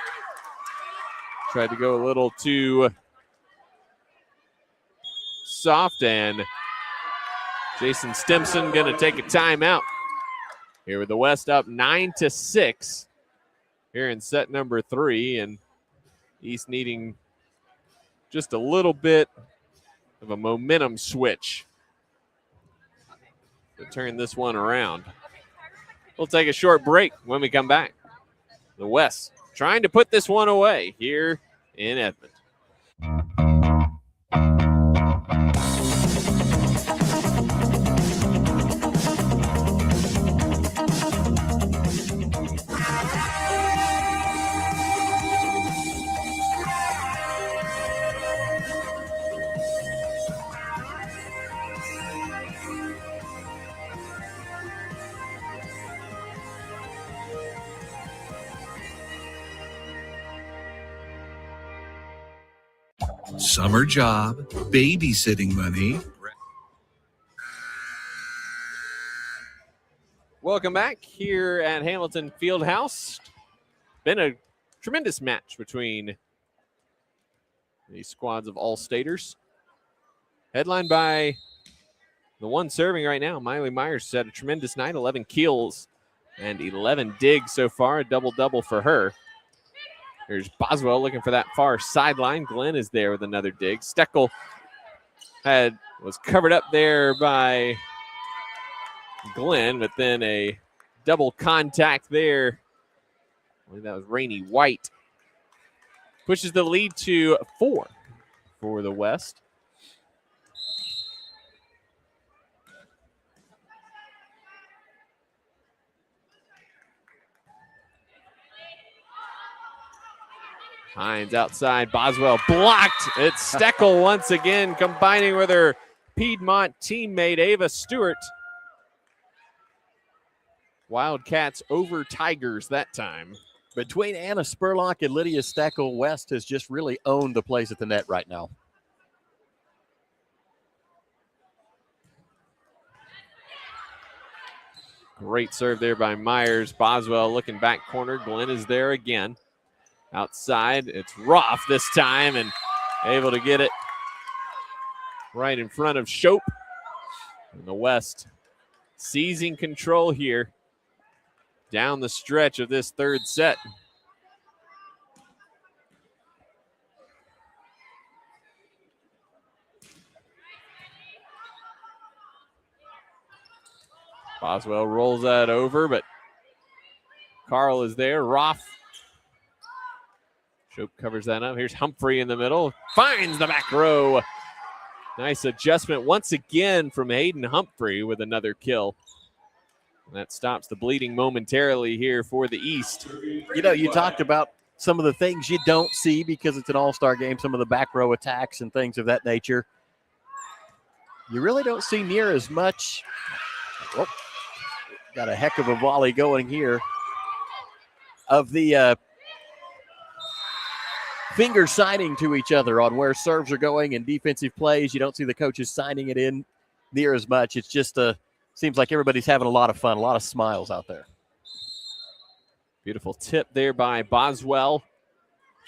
tried to go a little too soft, and Jason Stimson going to take a timeout. Here with the West up 9-6 here in set number 3, and East needing just a little bit of a momentum switch to turn this one around. We'll take a short break when we come back. The West trying to put this one away here in Edmond. Summer job, babysitting money. Welcome back here at Hamilton Fieldhouse. Been a tremendous match between these squads of All-Staters. Headlined by the one serving right now, Miley Myers, had a tremendous night, 11 kills and 11 digs so far, a double-double for her. Here's Boswell looking for that far sideline. Glenn is there with another dig. Steckel was covered up there by Glenn, but then a double contact there. I believe that was Rainey White. Pushes the lead to 4 for the West. Hines outside. Boswell blocked. It's Steckel once again, combining with her Piedmont teammate Ava Stewart. Wildcats over Tigers that time. Between Anna Spurlock and Lydia Steckel, West has just really owned the place at the net right now. Great serve there by Myers. Boswell looking back corner. Glenn is there again. Outside, it's Roth this time and able to get it right in front of Shope. And the West seizing control here down the stretch of this third set. Boswell rolls that over, but Carl is there. Roth. Shope covers that up. Here's Humphrey in the middle. Finds the back row. Nice adjustment once again from Hayden Humphrey with another kill. And that stops the bleeding momentarily here for the East. You know, you talked about some of the things you don't see because it's an all-star game, some of the back row attacks and things of that nature. You really don't see near as much. Oh, got a heck of a volley going here of the finger signing to each other on where serves are going and defensive plays. You don't see the coaches signing it in near as much. It's just seems like everybody's having a lot of fun, a lot of smiles out there. Beautiful tip there by Boswell,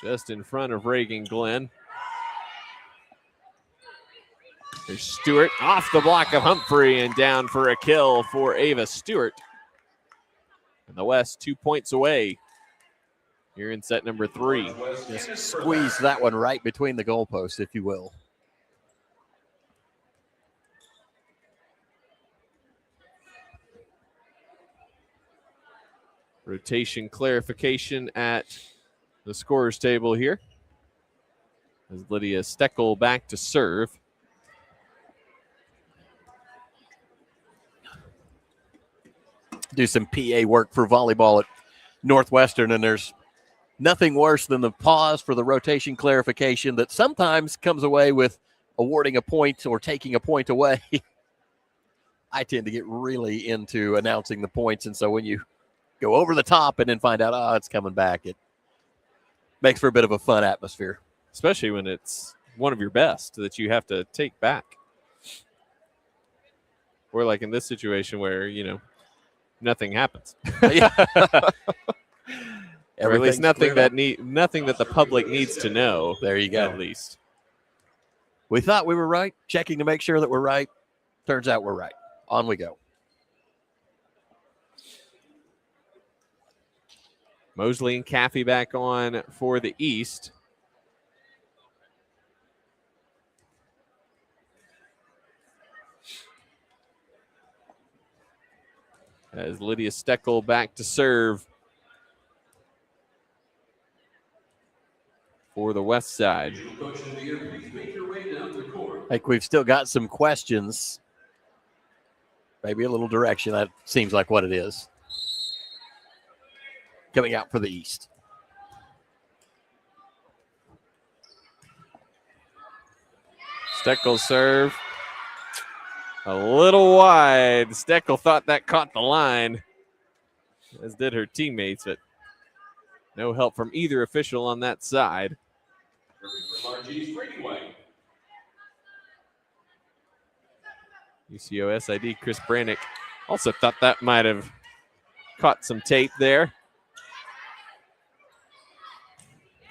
just in front of Reagan Glenn. There's Stewart off the block of Humphrey and down for a kill for Ava Stewart. And the West 2 points away here in set number 3. Just squeeze that one right between the goalposts, if you will. Rotation clarification at the scorer's table here. As Lydia Steckel back to serve. Do some PA work for volleyball at Northwestern, and there's nothing worse than the pause for the rotation clarification that sometimes comes away with awarding a point or taking a point away. I tend to get really into announcing the points, and so when you go over the top and then find out, oh, it's coming back, it makes for a bit of a fun atmosphere. Especially when it's one of your best that you have to take back. Or like in this situation where, you know, nothing happens. Or at least nothing that the public needs to know. There you go. At least. We thought we were right, checking to make sure that we're right. Turns out we're right. On we go. Mosley and Caffey back on for the East. As Lydia Steckel back to serve for the West side. I think we've still got some questions. Maybe a little direction. That seems like what it is. Coming out for the East. Steckel serve. A little wide. Steckel thought that caught the line, as did her teammates, but no help from either official on that side. UCO SID Chris Brannick also thought that might have caught some tape there.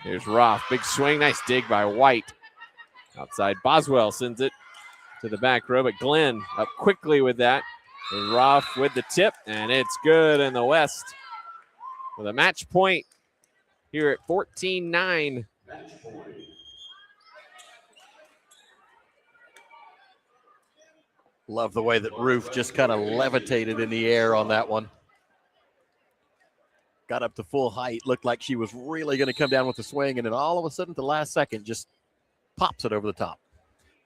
Here's Roth, big swing, nice dig by White. Outside, Boswell sends it to the back row, but Glenn up quickly with that. And Roth with the tip, and it's good in the West with a match point here at 14-9. Love the way that Roof just kind of levitated in the air on that one. Got up to full height, looked like she was really going to come down with the swing, and then all of a sudden, at the last second, just pops it over the top.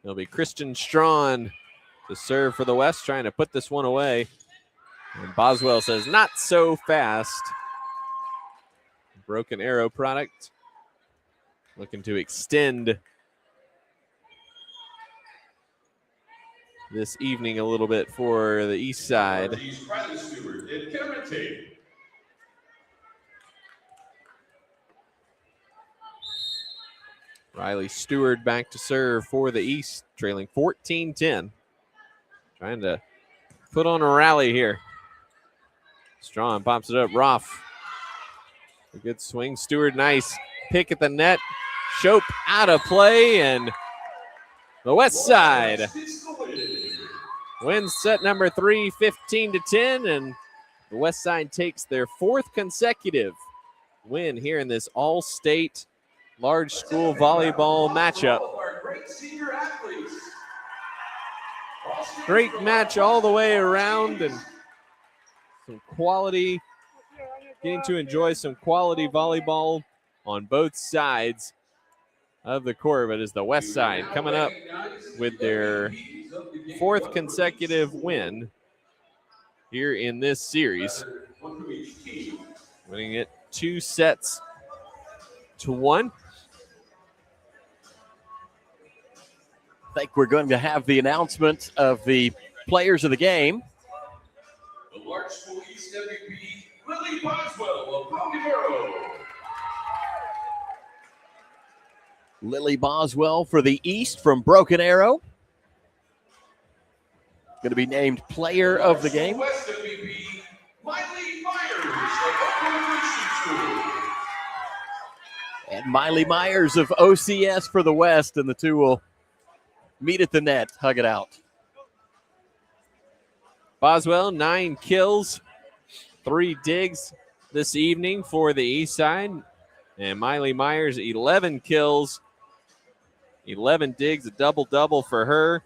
It'll be Kristen Strawn to serve for the West, trying to put this one away. And Boswell says, not so fast. Broken arrow product. Looking to extend this evening a little bit for the East side. Riley Stewart back to serve for the East, trailing 14-10. Trying to put on a rally here. Strawn pops it up. Roth. A good swing. Stewart, nice pick at the net. Shope out of play, and the West Side wins set number 3, 15-10, and the West Side takes their 4th consecutive win here in this all-state large school volleyball matchup. Great match all the way around, and some quality, getting to enjoy some quality volleyball on both sides of the court. But as the West Side coming up with their 4th consecutive win here in this series, winning it 2-1. I think we're going to have the announcement of the players of the game. The Large School East MVP, Lily Boswell of Volleyball. Lily Boswell for the East from Broken Arrow. Going to be named player of the game. West MVP, Miley Myers of Oklahoma. And Miley Myers of OCS for the West, and the two will meet at the net, hug it out. Boswell, 9 kills, 3 digs this evening for the East Side. And Miley Myers, 11 kills, 11 digs, a double-double for her,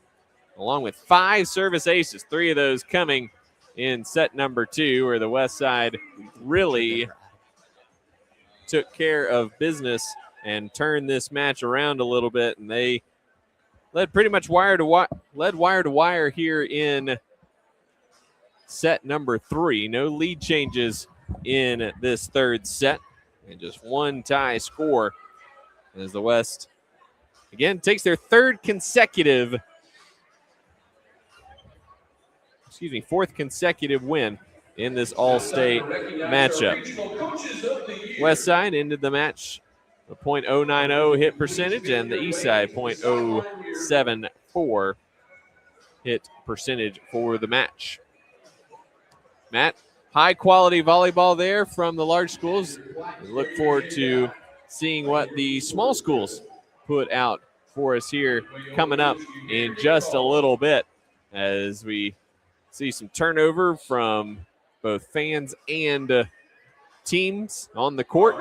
along with 5 service aces, 3 of those coming in set number 2, where the West Side really took care of business and turned this match around a little bit, and they led pretty much wire to wire here in set number 3. No lead changes in this 3rd set, and just 1 tie score as the West again takes their 4th consecutive win in this all-state matchup. West Side ended the match a .090 hit percentage, and the East Side .074 hit percentage for the match. Matt, high-quality volleyball there from the large schools. We look forward to seeing what the small schools put out for us here coming up in just a little bit, as we see some turnover from both fans and teams on the court.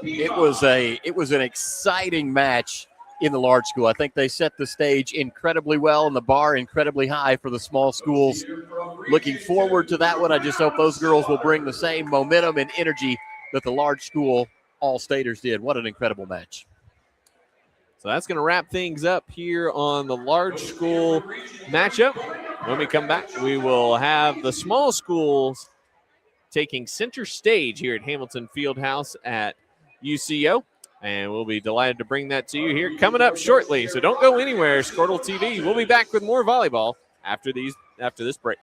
It was an exciting match in the large school. I think they set the stage incredibly well and the bar incredibly high for the small schools. Looking forward to that one. I just hope those girls will bring the same momentum and energy that the large school all-staters did. What an incredible match. So that's going to wrap things up here on the large school matchup. When we come back, we will have the small schools taking center stage here at Hamilton Fieldhouse at UCO. And we'll be delighted to bring that to you here coming up shortly. So don't go anywhere, Squirtle TV. We'll be back with more volleyball after this break.